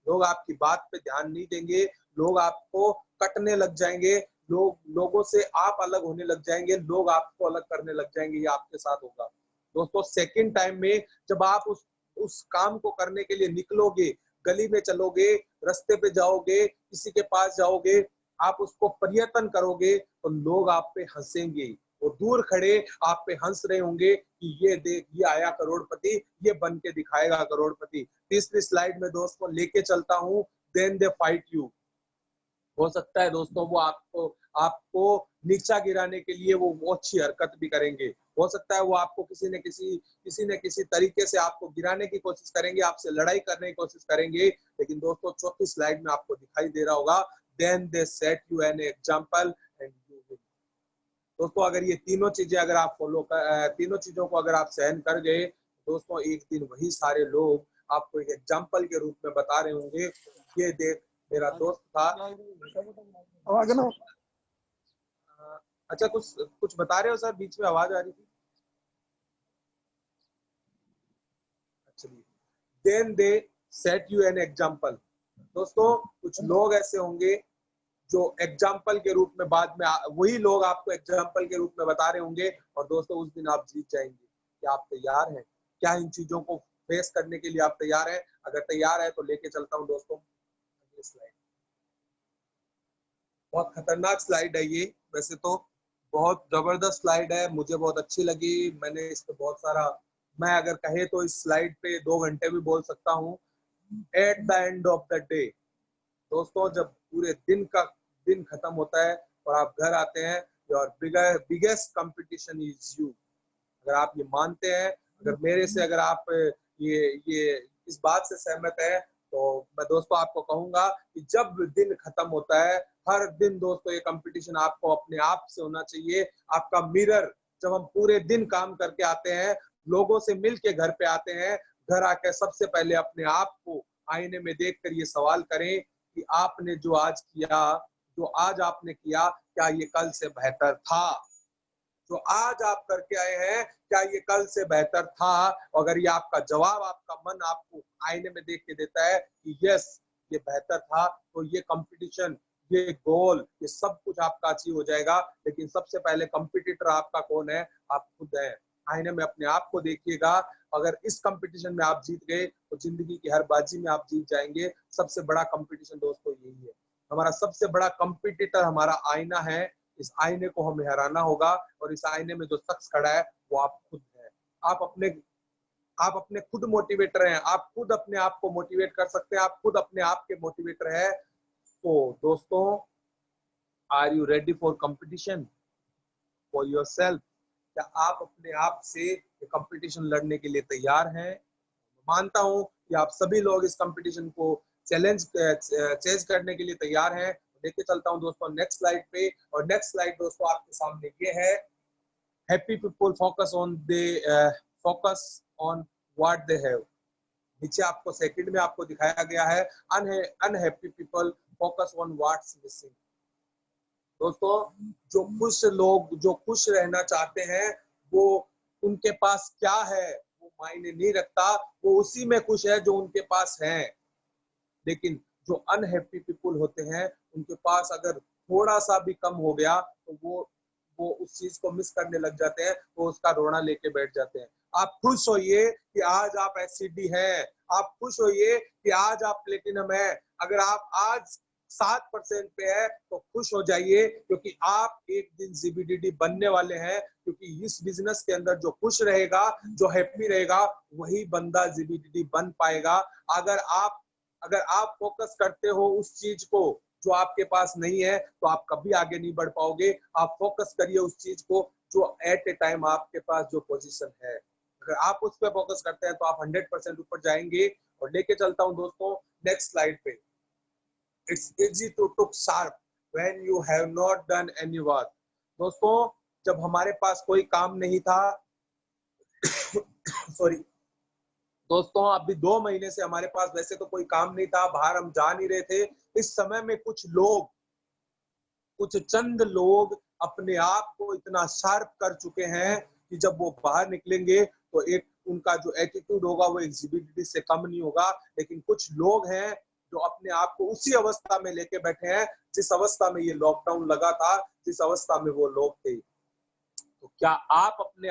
लोग आपकी बात पे ध्यान नहीं देंगे, लोग आपको कटने लग जाएंगे, लोगों से आप अलग होने लग जाएंगे, लोग आपको अलग करने लग जाएंगे। ये आपके साथ होगा दोस्तों। सेकंड टाइम में जब आप उस काम को करने के लिए निकलोगे, गली में चलोगे, रास्ते पे जाओगे, किसी के पास जाओगे, आप उसको प्रयत्न करोगे, तो लोग आप पे हंसेंगे, वो दूर खड़े आप पे हंस रहे होंगे कि ये देख, ये आया करोड़पति, ये बन के दिखाएगा करोड़पति। तीसरी स्लाइड में दोस्तों लेके चलता हूं, देन दे फाइट यू। हो सकता है दोस्तों वो आपको आपको नीचा गिराने के लिए वो अच्छी हरकत भी करेंगे, हो सकता है वो आपको किसी न किसी तरीके से आपको गिराने की कोशिश करेंगे, आपसे लड़ाई करने की कोशिश करेंगे। लेकिन दोस्तों चौथी स्लाइड में आपको दिखाई दे रहा होगा, then they set you an example and you will. दोस्तों अगर ये तीनों चीजें अगर आप तीनों चीजों को अगर आप सहन कर गए, दोस्तों एक दिन वही सारे लोग आपको एक एग्जाम्पल के रूप में बता रहे होंगे, ये देख मेरा दोस्त था। आवाज ना। अच्छा, कुछ कुछ बता रहे हो सर, बीच में आवाज आ रही थी। चलिए, then they set you an example. दोस्तों कुछ लोग ऐसे होंगे जो एग्जाम्पल के रूप में बाद में वही लोग आपको एग्जाम्पल के रूप में बता रहे होंगे, और दोस्तों उस दिन आप जीत जाएंगे। क्या आप तैयार हैं? क्या इन चीजों को फेस करने के लिए आप तैयार हैं? अगर तैयार है तो लेके चलता हूं दोस्तों अगली स्लाइड। बहुत खतरनाक स्लाइड है ये, वैसे तो बहुत जबरदस्त स्लाइड है, मुझे बहुत अच्छी लगी। मैंने इस पे बहुत सारा, मैं अगर कहे तो इस स्लाइड पे 2 घंटे भी बोल सकता हूँ। At the end of the day दोस्तों, जब पूरे दिन खत्म होता है और आप घर आते हैं, your biggest competition is you. अगर आप ये मानते हैं, अगर मेरे से अगर आप ये इस बात से सहमत है, तो मैं दोस्तों आपको कहूंगा कि जब दिन खत्म होता है, हर दिन दोस्तों ये कंपटीशन आपको अपने आप से होना चाहिए। आपका मिरर, जब हम पूरे दिन काम करके आते हैं, लोगों से मिल के घर पे आते हैं, घर आके सबसे पहले अपने आप को आईने में देखकर ये सवाल करें कि आपने जो आज आपने किया, क्या ये कल से बेहतर था? जो आज आप करके आए हैं, क्या ये कल से बेहतर था? अगर ये आपका जवाब, आपका मन आपको आईने में देख के देता है कि यस ये बेहतर था, तो ये कंपटीशन, ये गोल, ये सब कुछ आपका अचीव हो जाएगा। लेकिन सबसे पहले कंपटीटर आपका कौन है? आप खुद हैं। आईने में अपने आप को देखिएगा। अगर इस कंपटीशन में आप जीत गए, तो जिंदगी की हर बाजी में आप जीत जाएंगे। सबसे बड़ा कंपटीशन दोस्तों यही है। हमारा सबसे बड़ा कंपटीटर हमारा आईना है। इस आईने को हमें हराना होगा, और इस आईने में जो शख्स खड़ा है वो आप खुद हैं। आप अपने खुद मोटिवेटर हैं। आप खुद अपने आप को मोटिवेट कर सकते हैं। आप खुद अपने आप के मोटिवेटर हैं। तो दोस्तों, are you ready for competition for yourself? क्या आप अपने आप से कंपटीशन लड़ने के लिए तैयार हैं? मानता हूं कि आप सभी लोग इस कंपटीशन को चेज करने के लिए तैयार हैं। लेके चलता हूं दोस्तों नेक्स्ट स्लाइड पे, और नेक्स्ट स्लाइड दोस्तों आपके सामने ये है। Happy people focus on what they have. नीचे आपको सेकंड में आपको दिखाया गया है, unhappy people focus on what's missing. दोस्तों, जो खुश रहना चाहते हैं, वो उनके पास क्या है वो मायने नहीं रखता, वो उसी में खुश है जो उनके पास है। लेकिन जो अनहैप्पी पीपल होते हैं, उनके पास अगर थोड़ा सा भी कम हो गया, तो वो उस चीज को मिस करने लग जाते हैं, वो उसका रोना लेके बैठ जाते हैं। आप खुश होइए कि आज आप एससीडी हैं। आप खुश होइए कि आज आप प्लेटिनम है। अगर आप आज 7% पे है तो खुश हो जाइए, क्योंकि आप एक दिन जीबीडीडी बनने वाले हैं। क्योंकि इस बिजनेस के अंदर जो खुश रहेगा, जो हैप्पी रहेगा, वही बंदा जीबीडीडी बन पाएगा। अगर आप फोकस करते हो उस चीज को जो आपके पास नहीं है, तो आप कभी आगे नहीं बढ़ पाओगे। आप फोकस करिए उस चीज को जो एट ए टाइम आपके पास जो पोजीशन है। अगर आप उस पर फोकस करते हैं तो आप 100% ऊपर जाएंगे। और लेके चलता हूं दोस्तों नेक्स्ट स्लाइड पे। It's easy to look sharp when you have not done any work. दोस्तों, जब हमारे पास कोई काम नहीं था, सॉरी दोस्तों, अभी 2 महीने से हमारे पास वैसे तो कोई काम नहीं था, बाहर हम जा नहीं रहे थे। इस समय में कुछ चंद लोग अपने आप को इतना शार्प कर चुके हैं कि जब वो बाहर निकलेंगे तो एक उनका जो एटीट्यूड होगा वो एग्जिबिलिटी से कम नहीं होगा। लेकिन कुछ लोग हैं जो अपने आप को उसी अवस्था में लेके बैठे हैं जिस अवस्था में ये लॉकडाउन लगा था, जिस अवस्था में वो लोग थे। तो क्या आप अपने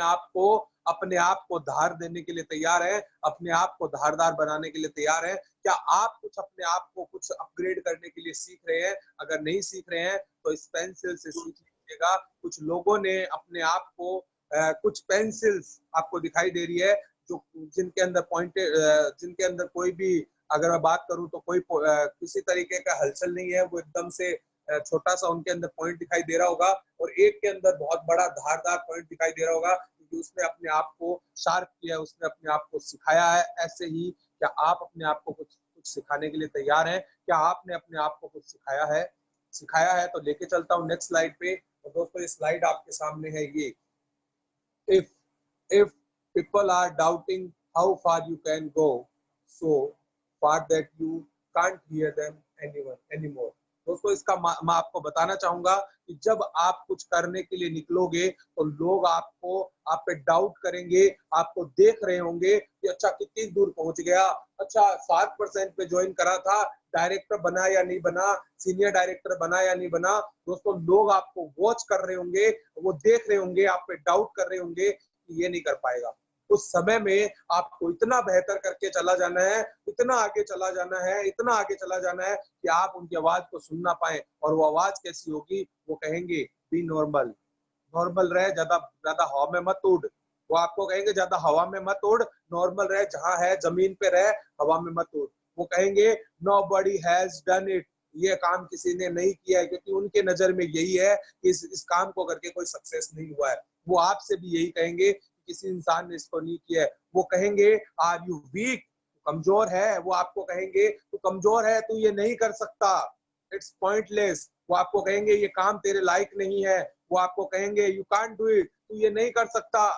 आप को धार देने के लिए तैयार हैं? अपने आप को धारदार बनाने के लिए तैयार हैं? क्या आप कुछ अपने आप को कुछ अपग्रेड करने के लिए सीख रहे हैं? अगर नहीं सीख रहे हैं तो इस पेंसिल से सीख लीजिएगा। कुछ लोगों ने अपने आप को कुछ पेंसिल्स आपको दिखाई दे रही है जो जिनके अंदर कोई भी, अगर मैं बात करूं तो कोई किसी तरीके का हलचल नहीं है। वो एकदम से छोटा सा उनके अंदर पॉइंट दिखाई दे रहा होगा और एक के अंदर बहुत बड़ा धारदार पॉइंट दिखाई दे रहा होगा, क्योंकि उसने अपने आप को शार्प किया है, उसने अपने आप को सिखाया है। ऐसे ही क्या आप अपने आप को कुछ सिखाने के लिए तैयार हैं? क्या आपने अपने आप को कुछ सिखाया है? तो लेके चलता हूँ नेक्स्ट स्लाइड पे। तो दोस्तों, ये स्लाइड आपके सामने है। ये if people are doubting how far you can go, so far that you can't hear them anymore. दोस्तों, इसका मैं आपको बताना चाहूंगा कि जब आप कुछ करने के लिए निकलोगे तो लोग आप पे डाउट करेंगे, आपको देख रहे होंगे कि अच्छा कितनी दूर पहुंच गया, अच्छा 7% पे ज्वाइन करा था, डायरेक्टर बना या नहीं बना, सीनियर डायरेक्टर बना या नहीं बना। दोस्तों, लोग आपको वॉच कर रहे होंगे, वो देख रहे होंगे, आप पे डाउट कर रहे होंगे कि ये नहीं कर पाएगा। उस समय में आपको इतना बेहतर करके चला जाना है, इतना आगे चला जाना है कि आप उनकी आवाज को सुन ना पाए। और वो आवाज कैसी होगी? वो कहेंगे बी नॉर्मल रहे, ज्यादा हवा में मत उड़। वो आपको कहेंगे ज्यादा हवा में मत उड़, नॉर्मल रहे, जहां है जमीन पे रहे, हवा में मत उड़। वो कहेंगे नोबडी हैज डन इट, ये काम किसी ने नहीं किया है, क्योंकि उनके नजर में यही है कि इस काम को करके कोई सक्सेस नहीं हुआ है। वो आपसे भी यही कहेंगे कि किसी इंसान ने इसको नहीं किया है। वो कहेंगे आर यू वीक, कमजोर है। वो आपको कहेंगे तू कमजोर है, तू ये नहीं कर सकता, इट्स पॉइंटलेस। वो आपको कहेंगे ये काम तेरे लायक नहीं है। वो आपको कहेंगे यू कांट डू इट, तू ये नहीं कर सकता,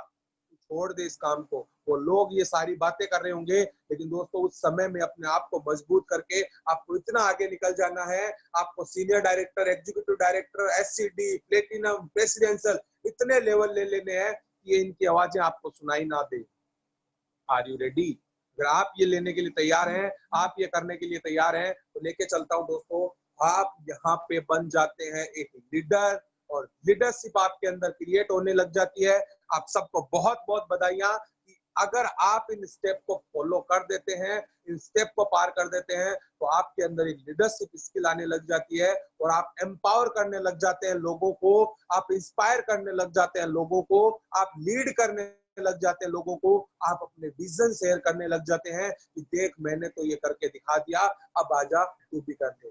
छोड़ दे इस काम को। वो लोग ये सारी बातें कर रहे होंगे, लेकिन दोस्तों उस समय में अपने आप को मजबूत करके आपको इतना आगे निकल जाना है। आपको senior director, executive director, SCD, platinum, presidential, इतने लेवल ले लेने हैं कि ये इनकी आवाजें आपको सुनाई ना दे। Are you ready? अगर आप ये लेने के लिए तैयार हैं, आप ये करने के लिए तैयार हैं, तो लेके चलता हूं दोस्तों। आप यहाँ पे बन जाते हैं एक लीडर, और लीडरशिप आपके अंदर क्रिएट होने लग जाती है। आप सबको बहुत बहुत बधाइयां कि अगर आप इन स्टेप को फॉलो कर देते हैं, इन स्टेप को पार कर देते हैं, तो आपके अंदर एक लीडरशिप स्किल आने लग जाती है और आप एम्पावर करने लग जाते हैं लोगों को, आप इंस्पायर करने लग जाते हैं लोगों को, आप लीड करने लग जाते हैं लोगों को, आप अपने विजन शेयर करने लग जाते हैं कि देख मैंने तो ये करके दिखा दिया, अब आजा तू भी कर दे।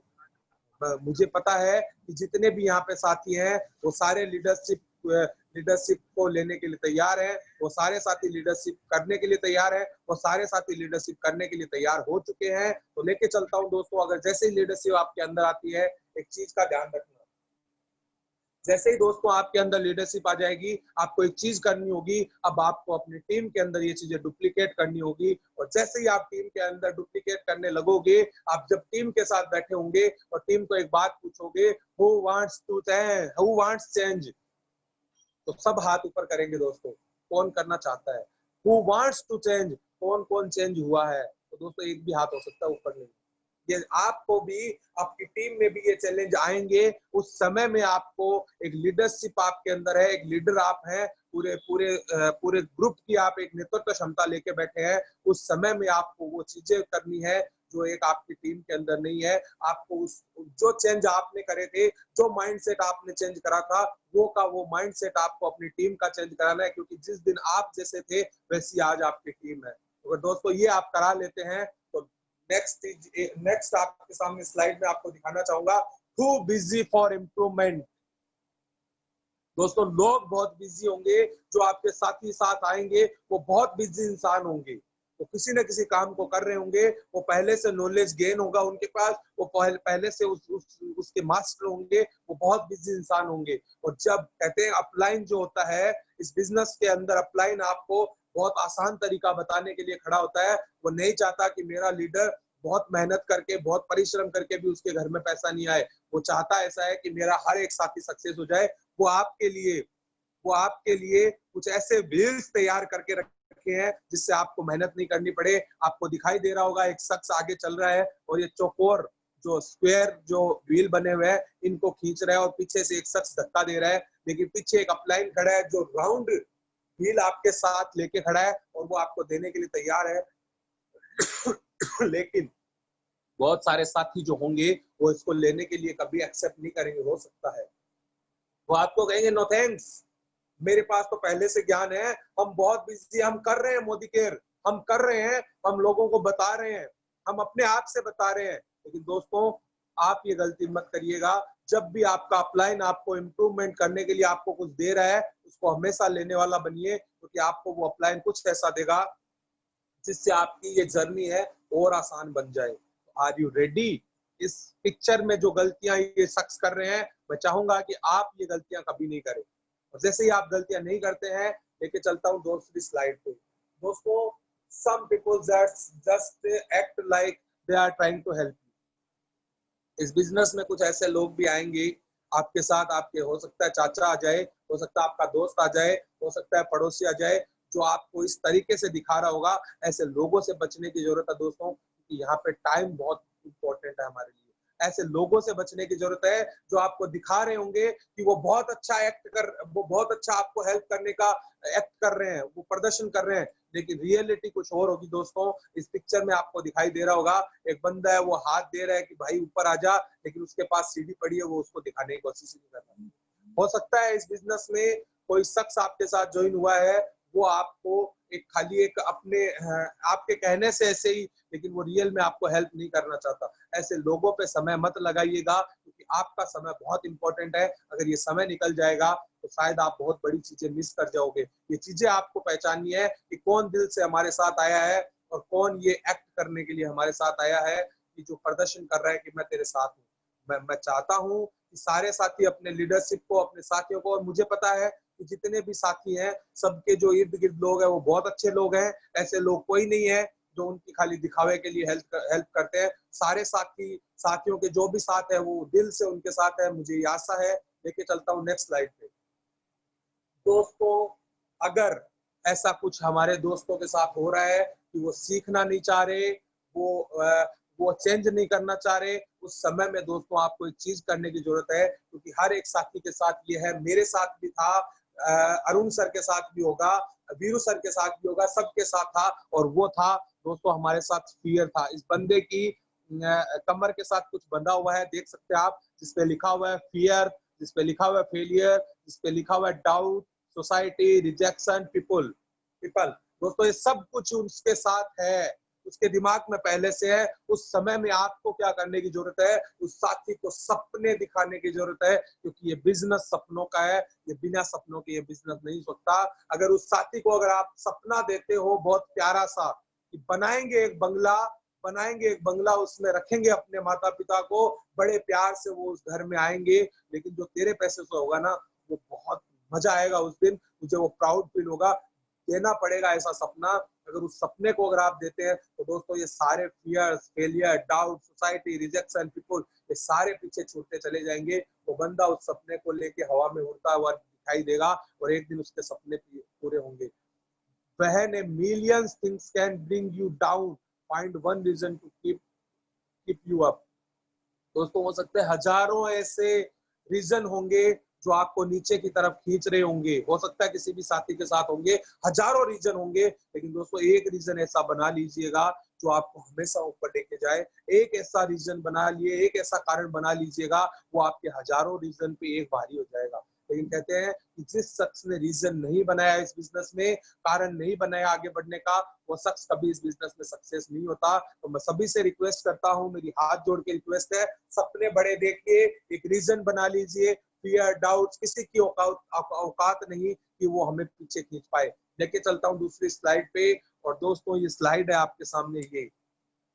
मुझे पता है कि जितने भी यहाँ पे साथी हैं वो सारे लीडरशिप को लेने के लिए तैयार हैं, वो सारे साथी लीडरशिप करने के लिए तैयार हैं, वो सारे साथी लीडरशिप करने के लिए तैयार हो चुके हैं। तो लेके चलता हूँ दोस्तों। अगर जैसे ही लीडरशिप आपके अंदर आती है, एक चीज का ध्यान रखना, जैसे ही दोस्तों आपके अंदर लीडरशिप आ जाएगी, आपको एक चीज करनी होगी, अब आपको अपनी टीम के अंदर ये चीजें डुप्लीकेट करनी होगी। और जैसे ही आप टीम के अंदर डुप्लीकेट करने लगोगे, आप जब टीम के साथ बैठे होंगे और टीम को एक बात पूछोगे, हु वांट्स चेंज, तो सब हाथ ऊपर करेंगे दोस्तों। कौन करना चाहता है? हु वांट्स टू चेंज, कौन कौन चेंज हुआ है? तो दोस्तों एक भी हाथ हो सकता है ऊपर नहीं। ये आपको भी, आपकी टीम में भी ये चैलेंज आएंगे। उस समय में आपको एक लीडरशिप आपके अंदर है, एक लीडर आप हैं, पूरे ग्रुप की आप एक नेतृत्व क्षमता लेके बैठे हैं। उस समय में आपको वो चीजें करनी है जो एक आपकी टीम के अंदर नहीं है। आपको जो चेंज आपने करे थे, जो माइंडसेट आपने चेंज करा था, वो माइंडसेट आपको अपनी टीम का चेंज कराना है, क्योंकि जिस दिन आप जैसे थे वैसी आज आपकी टीम है। अगर दोस्तों ये आप करा लेते हैं तो नेक्स्ट आपके सामने स्लाइड में आपको दिखाना चाहूंगा, टू बिजी फॉर इम्प्रूवमेंट। दोस्तों लोग बहुत बिजी होंगे, जो आपके साथ ही साथ आएंगे वो बहुत बिजी इंसान होंगे, वो किसी न किसी काम को कर रहे होंगे, वो पहले से नॉलेज गेन होगा उनके पास, वो पहले से उसके मास्टर होंगे, वो बहुत बिजी इंसान होंगे। और जब कहते हैं अपलाइन जो होता है इस बिजनेस के अंदर, अपलाइन आपको बहुत आसान तरीका बताने के लिए खड़ा होता है। वो नहीं चाहता कि मेरा लीडर बहुत मेहनत करके, बहुत परिश्रम करके भी उसके घर में पैसा नहीं आए। वो चाहता ऐसा है कि मेरा हर एक साथी सक्सेस हो जाए। वो आपके लिए वो आपके लिए कुछ ऐसे व्हील्स तैयार करके रखे हैं जिससे आपको मेहनत नहीं करनी पड़े। आपको दिखाई दे रहा होगा एक शख्स आगे चल रहा है और ये चौकोर जो स्क्वायर जो व्हील बने हुए हैं इनको खींच रहा है और पीछे से एक शख्स धक्का दे रहा है। लेकिन पीछे एक अपलाइन खड़ा है जो राउंड व्हील आपके साथ लेके खड़ा है और वो आपको देने के लिए तैयार है। लेकिन बहुत सारे साथी जो होंगे वो इसको लेने के लिए कभी एक्सेप्ट नहीं करेंगे। हो सकता है वो आपको कहेंगे नो थैंक्स, मेरे पास तो पहले से ज्ञान है, हम बहुत बिजी, हम कर रहे हैं मोदी केयर, हम कर रहे हैं, हम लोगों को बता रहे हैं, हम अपने आप से बता रहे हैं। लेकिन दोस्तों आप ये गलती मत करिएगा। जब भी आपका अपलाइन आपको इम्प्रूवमेंट करने के लिए आपको कुछ दे रहा है, उसको हमेशा लेने वाला बनिए, क्योंकि आपको वो अपलाइन कुछ ऐसा देगा जिससे आपकी ये जर्नी है और आसान बन जाए। Are you ready? इस पिक्चर में जो गलतियां ये शख्स कर रहे हैं, मैं चाहूंगा कि आप ये गलतियां कभी नहीं करें। और जैसे ही आप गलतियां नहीं करते हैं, लेके चलता हूं दूसरी स्लाइड पे। दोस्तों, some people just act like they are trying to help you। इस बिजनेस में कुछ ऐसे लोग भी आएंगे आपके साथ, आपके हो सकता है चाचा आ जाए, हो सकता है आपका दोस्त आ जाए, हो सकता है पड़ोसी आ जाए, जो आपको इस तरीके से दिखा रहा होगा। ऐसे लोगों से बचने की जरूरत है दोस्तों, क्योंकि यहाँ पे टाइम बहुत इंपॉर्टेंट है हमारे लिए। ऐसे लोगों से बचने की जरूरत है जो आपको दिखा रहे होंगे कि वो बहुत अच्छा आपको हेल्प करने का एक्ट कर रहे हैं, वो प्रदर्शन कर रहे हैं, लेकिन रियलिटी कुछ और होगी दोस्तों। इस पिक्चर में आपको दिखाई दे रहा होगा एक बंदा है, वो हाथ दे रहा है कि भाई ऊपर आ जा, लेकिन उसके पास सीढ़ी पड़ी है, वो उसको दिखाने की कोशिश नहीं कर रहा। हो सकता है इस बिजनेस में कोई शख्स आपके साथ ज्वाइन हुआ है, वो आपको एक खाली एक अपने आपके कहने से ऐसे ही, लेकिन वो रियल में आपको हेल्प नहीं करना चाहता। ऐसे लोगों पे समय मत लगाइएगा, क्योंकि आपका समय बहुत इंपॉर्टेंट है। अगर ये समय निकल जाएगा तो शायद आप बहुत बड़ी चीजें मिस कर जाओगे। ये चीजें आपको पहचाननी है कि कौन दिल से हमारे साथ आया है और कौन ये एक्ट करने के लिए हमारे साथ आया है, कि जो प्रदर्शन कर रहा है कि मैं तेरे साथ हूँ। मैं चाहता हूँ कि सारे साथी अपने लीडरशिप को, अपने साथियों को, और मुझे पता है कि जितने भी साथी हैं सबके जो इर्द गिर्द लोग हैं वो बहुत अच्छे लोग हैं। ऐसे लोग कोई नहीं है जो उनकी खाली दिखावे के लिए हेल्प करते हैं। सारे साथियों के जो भी साथ है वो दिल से उनके साथ है, मुझे ये आशा है। लेके चलता हूँ नेक्स्ट स्लाइड पे। दोस्तों, अगर ऐसा कुछ हमारे दोस्तों के साथ हो रहा है कि वो सीखना नहीं चाह रहे, वो चेंज नहीं करना चाह रहे, उस समय में दोस्तों आपको एक चीज करने की जरूरत है, क्योंकि हर एक साथी के साथ ये है, मेरे साथ भी था, अरुण सर के साथ भी होगा, वीरू सर के साथ भी होगा, सबके साथ था। और वो था दोस्तों हमारे साथ फियर था। इस बंदे की कमर के साथ कुछ बंधा हुआ है, देख सकते हैं आप, जिसपे लिखा हुआ है फियर, जिसपे लिखा हुआ है फेलियर, जिसपे लिखा हुआ है डाउट, सोसाइटी, रिजेक्शन, पीपल। दोस्तों ये सब कुछ उसके साथ है, उसके दिमाग में पहले से है। उस समय में आपको क्या करने की जरूरत है, उस साथी को सपने दिखाने की जरूरत है, क्योंकि ये बिजनेस सपनों का है। ये बिना सपनों के ये बिजनेस नहीं हो सकता। अगर उस साथी को अगर आप सपना देते हो बहुत प्यारा सा कि बनाएंगे एक बंगला, उसमें रखेंगे अपने माता पिता को, बड़े प्यार से वो उस घर में आएंगे, लेकिन जो तेरे पैसे से होगा ना, वो बहुत मजा आएगा उस दिन, मुझे वो प्राउड फील होगा। देना पड़ेगा ऐसा सपना। अगर उस सपने को अगर आप देते हैं तो दोस्तों ये सारे fears, failure, doubt, society, rejection, people, ये सारे पीछे छूटते चले जाएंगे। वो बंदा उस सपने को लेके हवा में उड़ता हुआ दिखाई देगा और एक दिन उसके सपने पूरे होंगे। When a million things can bring you down, find one reason to keep you up। दोस्तों हो सकते हैं हजारों ऐसे रीजन होंगे जो आपको नीचे की तरफ खींच रहे होंगे। हो सकता है किसी भी साथी के साथ होंगे, हजारों रीजन होंगे, लेकिन दोस्तों एक रीजन ऐसा बना लीजिएगा जो आपको हमेशा ऊपर लेके जाए। एक ऐसा रीजन बना लिए, एक ऐसा कारण बना लीजिएगा, वो आपके हजारों रीजन पे एक भारी हो जाएगा। लेकिन कहते हैं कि जिस शख्स ने रीजन नहीं बनाया इस बिजनेस में, कारण नहीं बनाया आगे बढ़ने का, वो शख्स कभी इस बिजनेस में सक्सेस नहीं होता। तो मैं सभी से रिक्वेस्ट करता हूँ, मेरी हाथ जोड़ के रिक्वेस्ट है, सपने बड़े देखिए, एक रीजन बना लीजिए। फियर, डाउट्स, किसी की औकात नहीं कि वो हमें पीछे खींच पाए। लेके चलता हूँ दूसरी स्लाइड पे। और दोस्तों ये स्लाइड है आपके सामने ये,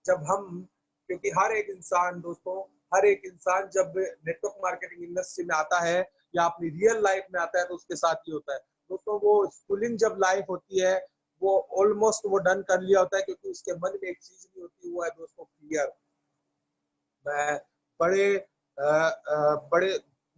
जब हम, क्योंकि हर एक इंसान दोस्तों, हर एक इंसान जब नेटवर्क मार्केटिंग इंडस्ट्री में आता है या अपनी रियल लाइफ में आता है तो उसके साथ ही होता है दोस्तों। वो स्कूलिंग जब लाइफ होती है वो ऑलमोस्ट वो डन कर लिया होता है, क्योंकि उसके मन में एक चीज नहीं होती, वो है दोस्तों फियर। मैं बड़े बड़े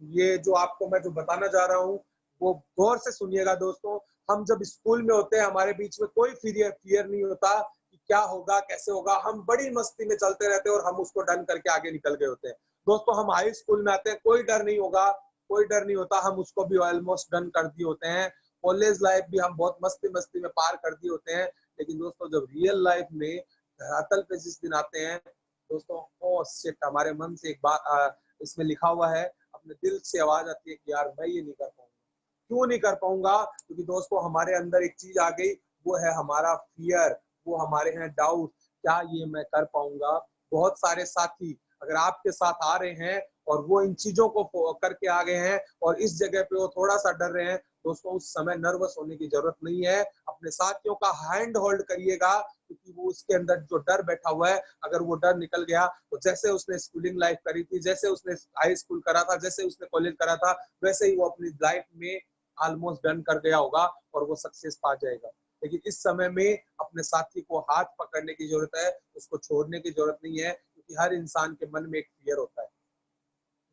ये जो आपको मैं जो बताना जा रहा हूँ वो गौर से सुनिएगा दोस्तों। हम जब स्कूल में होते हैं हमारे बीच में कोई फियर नहीं होता कि क्या होगा कैसे होगा, हम बड़ी मस्ती में चलते रहते हैं और हम उसको डन करके आगे निकल गए होते हैं दोस्तों। हम हाई स्कूल में आते हैं, कोई डर नहीं होगा, कोई डर नहीं होता, हम उसको भी ऑलमोस्ट डन कर दिए होते हैं। कॉलेज लाइफ भी हम बहुत मस्ती मस्ती में पार कर दिए होते हैं। लेकिन दोस्तों जब रियल लाइफ में धरातल पे जिस दिन आते हैं दोस्तों, ओ शिट, हमारे मन से एक बात इसमें लिखा हुआ है, अपने दिल से आवाज आती है कि यार मैं ये नहीं कर पाऊंगा। क्यों नहीं कर पाऊंगा? क्योंकि दोस्तों हमारे अंदर एक चीज आ गई, वो है हमारा फियर, वो हमारे हैं डाउट, क्या ये मैं कर पाऊंगा। बहुत सारे साथी अगर आपके साथ आ रहे हैं और वो इन चीजों को करके आ गए हैं और इस जगह पे वो थोड़ा सा डर रहे हैं दोस्तों, उस समय नर्वस होने की जरूरत नहीं है। अपने साथियों का हैंड होल्ड करिएगा, क्योंकि वो उसके अंदर जो डर बैठा हुआ है, अगर वो डर निकल गया तो जैसे उसने स्कूलिंग लाइफ करी थी, जैसे उसने हाई स्कूल करा था, जैसे उसने कॉलेज करा था, वैसे ही वो अपनी लाइफ में ऑलमोस्ट डन कर गया होगा और वो सक्सेस पा जाएगा। लेकिन इस समय में अपने साथी को हाथ पकड़ने की जरूरत है, उसको छोड़ने की जरूरत नहीं है, क्योंकि हर इंसान के मन में एक फियर होता है।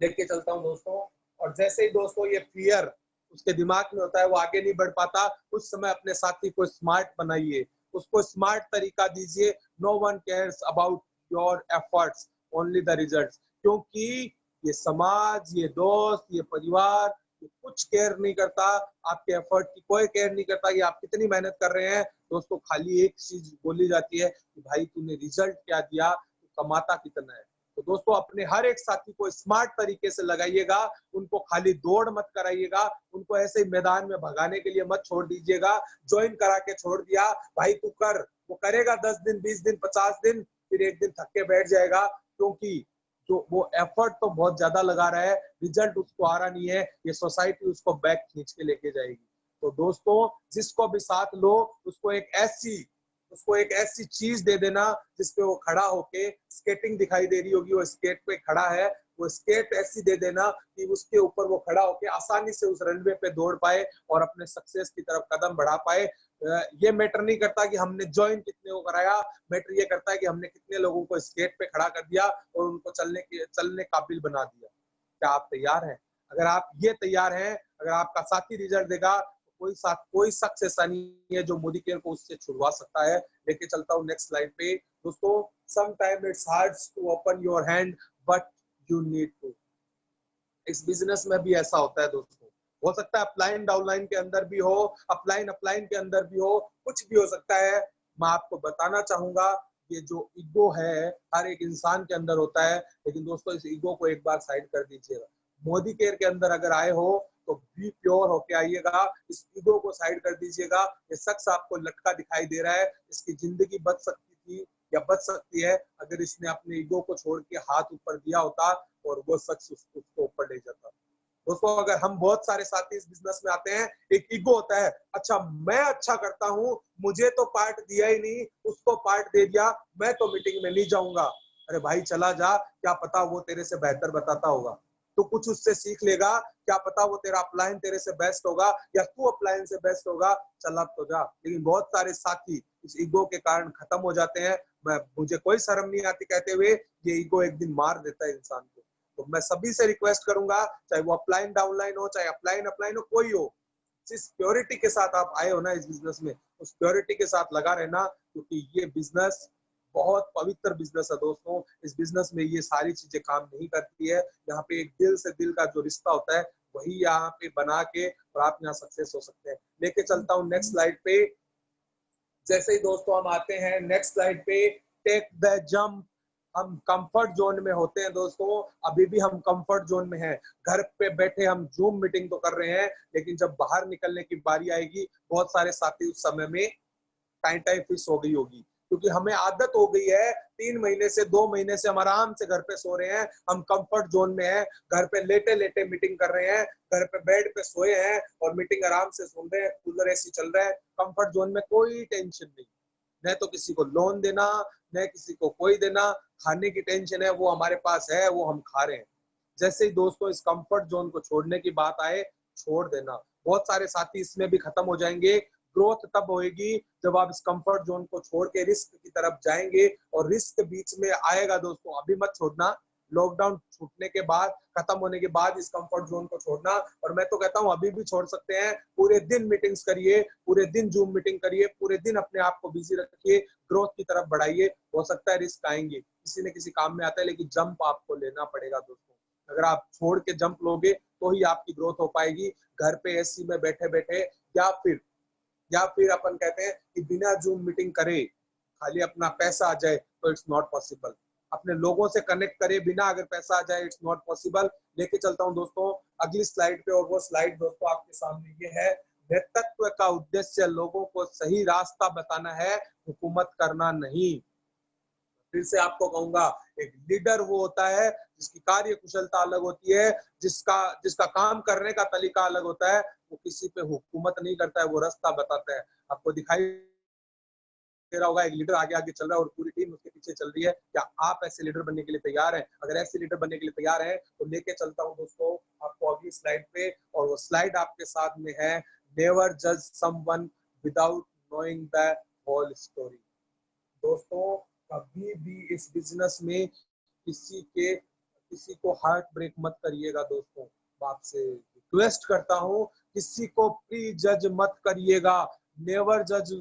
लेके चलता हूँ दोस्तों, और जैसे ही दोस्तों ये फियर उसके दिमाग में होता है, वो आगे नहीं बढ़ पाता, उस समय अपने साथी को स्मार्ट बनाइए, उसको स्मार्ट तरीका दीजिए। No one cares about your efforts, only the results. क्योंकि ये समाज, ये दोस्त, ये परिवार, ये कुछ केयर नहीं करता, आपके एफर्ट की कोई केयर नहीं करता कि आप कितनी मेहनत कर रहे हैं दोस्तों। खाली एक चीज बोली जाती है कि भाई तूने रिजल्ट क्या दिया, तू कमाता कितना है। तो दोस्तों अपने हर एक साथी को स्मार्ट तरीके से लगाइएगा, उनको खाली दौड़ मत कराइएगा, उनको ऐसे ही मैदान में भगाने के लिए मत छोड़ दीजिएगा। ज्वाइन करा के छोड़ दिया, भाई तू कर, वो करेगा 10 दिन, 20 दिन, 50 दिन, फिर एक दिन थक के बैठ जाएगा, क्योंकि जो वो एफर्ट तो बहुत ज्यादा लगा रहा है, रिजल्ट उसको आ रहा नहीं है, ये सोसाइटी उसको बैक खींच के लेके जाएगी। तो दोस्तों जिसको भी साथ लो, उसको एक ऐसी चीज दे देना जिसपे वो खड़ा होके, स्केटिंग दिखाई दे रही होगी, वो स्केट पे खड़ा है, वो स्केट ऐसी दे देना कि उसके ऊपर वो खड़ा होके आसानी से उस रनवे पे दौड़ पाए और अपने सक्सेस की तरफ कदम बढ़ा पाए। ये मैटर नहीं करता कि हमने ज्वाइन कितने को कराया, मैटर ये करता है कि हमने कितने लोगों को स्केट पे खड़ा कर दिया और उनको चलने काबिल बना दिया। क्या आप तैयार हैं? अगर आप ये तैयार हैं, अगर आपका साथी रिजल्ट देगा, कोई शख्स ऐसा नहीं है जो मोदी केयर को उससे छुड़वा सकता है। लेके चलता हूँ नेक्स्ट स्लाइड पे दोस्तों। Sometime it's hard to open your hand, but you need to. इस बिजनेस में भी ऐसा होता है दोस्तों। हो सकता है अपलाइन डाउनलाइन के अंदर भी हो, अपलाइन के अंदर भी हो, कुछ भी हो सकता है। मैं आपको बताना चाहूंगा, ये जो ईगो है हर एक इंसान के अंदर होता है, लेकिन दोस्तों इस ईगो को एक बार साइड कर दीजिएगा। मोदी केयर के अंदर अगर आए हो तो बी प्योर होके आइएगा, इस ईगो को साइड कर दीजिएगा। ये शख्स आपको लटका दिखाई दे रहा है, इसकी जिंदगी बच सकती थी या बच सकती है अगर इसने अपने ईगो को छोड़ के हाथ ऊपर दिया होता और वो शख्स उसको ऊपर ले जाता। दोस्तों अगर हम बहुत सारे साथी इस बिजनेस में आते हैं, एक ईगो होता है, अच्छा मैं अच्छा करता हूँ, मुझे तो पार्ट दिया ही नहीं, उसको पार्ट दे दिया, मैं तो मीटिंग में नहीं जाऊंगा। अरे भाई चला जा, क्या पता वो तेरे से बेहतर बताता होगा, तो कुछ उससे सीख लेगा, क्या पता वो तेरा अपलाइन तेरे से बेस्ट होगा या तू अपलाइन से बेस्ट होगा, चला तो जा। लेकिन बहुत सारे साथी इस ईगो के कारण खत्म हो जाते हैं। मुझे कोई शर्म नहीं आती कहते हुए, ये ईगो एक दिन मार देता है इंसान को। तो मैं सभी से रिक्वेस्ट करूंगा, चाहे वो अपलाइन डाउनलाइन हो, चाहे अपलाइन अपलाइन हो, कोई हो, जिस प्योरिटी के साथ आप आए हो ना इस बिजनेस में, उस प्योरिटी के साथ लगा रहना, क्योंकि ये बिजनेस बहुत पवित्र बिजनेस है दोस्तों। इस बिजनेस में ये सारी चीजें काम नहीं करती है। यहाँ पे एक दिल से दिल का जो रिश्ता होता है वही यहाँ पे बना के और आप यहाँ सक्सेस हो सकते हैं। लेके चलता हूँ नेक्स्ट स्लाइड पे। जैसे ही दोस्तों हम आते हैं नेक्स्ट स्लाइड पे, टेक द जंप। हम कंफर्ट जोन में होते हैं दोस्तों, अभी भी हम कंफर्ट जोन में हैं। घर पे बैठे हम जूम मीटिंग तो कर रहे हैं, लेकिन जब बाहर निकलने की बारी आएगी, बहुत सारे साथी उस समय में टाई टाई फिश हो गई होगी, क्योंकि हमें आदत हो गई है 3 महीने से 2 महीने से हम आराम से घर पे सो रहे हैं, हम कंफर्ट जोन में हैं, घर पे लेटे लेटे मीटिंग कर रहे हैं, घर पे बेड पे सोए हैं और मीटिंग आराम से सुन रहे हैं, कूलर एसी चल रहा है, कंफर्ट जोन में कोई टेंशन नहीं। न तो किसी को लोन देना, न किसी को कोई देना। खाने की टेंशन है, वो हमारे पास है, वो हम खा रहे हैं। जैसे ही दोस्तों इस कंफर्ट जोन को छोड़ने की बात आए, छोड़ देना। बहुत सारे साथी इसमें भी खत्म हो जाएंगे। ग्रोथ तब होएगी जब आप इस कंफर्ट जोन को छोड़ के रिस्क की तरफ जाएंगे, और रिस्क बीच में आएगा दोस्तों, अभी मत छोड़ना। लॉकडाउन छूटने के बाद, खत्म होने के बाद इस कंफर्ट जोन को छोड़ना। और मैं तो कहता हूं अभी भी छोड़ सकते हैं। पूरे दिन मीटिंग्स करिए, पूरे दिन जूम मीटिंग करिए, पूरे दिन अपने आप को बिजी रखिए, ग्रोथ की तरफ बढ़ाइए। हो सकता है रिस्क आएंगे, किसी न किसी काम में आता है, लेकिन जंप आपको लेना पड़ेगा दोस्तों। अगर आप छोड़ के जंप लोगे तो ही आपकी ग्रोथ हो पाएगी। घर पे एसी में बैठे बैठे, या फिर अपन कहते हैं कि बिना जूम मीटिंग करे खाली अपना पैसा आ जाए, तो इट्स नॉट पॉसिबल। अपने लोगों से कनेक्ट करे बिना अगर पैसा आ जाए, इट्स नॉट पॉसिबल। लेके चलता हूं दोस्तों अगली स्लाइड पे, और वो स्लाइड दोस्तों आपके सामने ये है। नेतृत्व का उद्देश्य लोगों को सही रास्ता बताना है, हुकूमत करना नहीं। फिर से आपको कहूंगा, एक लीडर वो होता है जिसकी कार्य कुशलता अलग होती है, जिसका जिसका काम करने का तरीका अलग होता है। वो किसी पे हुकूमत नहीं करता है, वो रास्ता बताता है। आपको दिखाई दे रहा होगा, एक लीडर आगे आगे चल रहा है और पूरी टीम उसके पीछे चल रही है। क्या आप ऐसे लीडर बनने के लिए तैयार हैं? अगर ऐसे लीडर बनने के लिए तैयार हैं तो लेके चलता हूं दोस्तों आपको अगली स्लाइड पे, और वो स्लाइड आपके साथ में है, नेवर जज someone without knowing the whole story. दोस्तों कभी भी इस बिजनेस में किसी को हार्ट ब्रेक मत करिएगा दोस्तों। मैं आपसे रिक्वेस्ट करता हूँ, किसी को प्री जज मत करिएगा। नेवर जज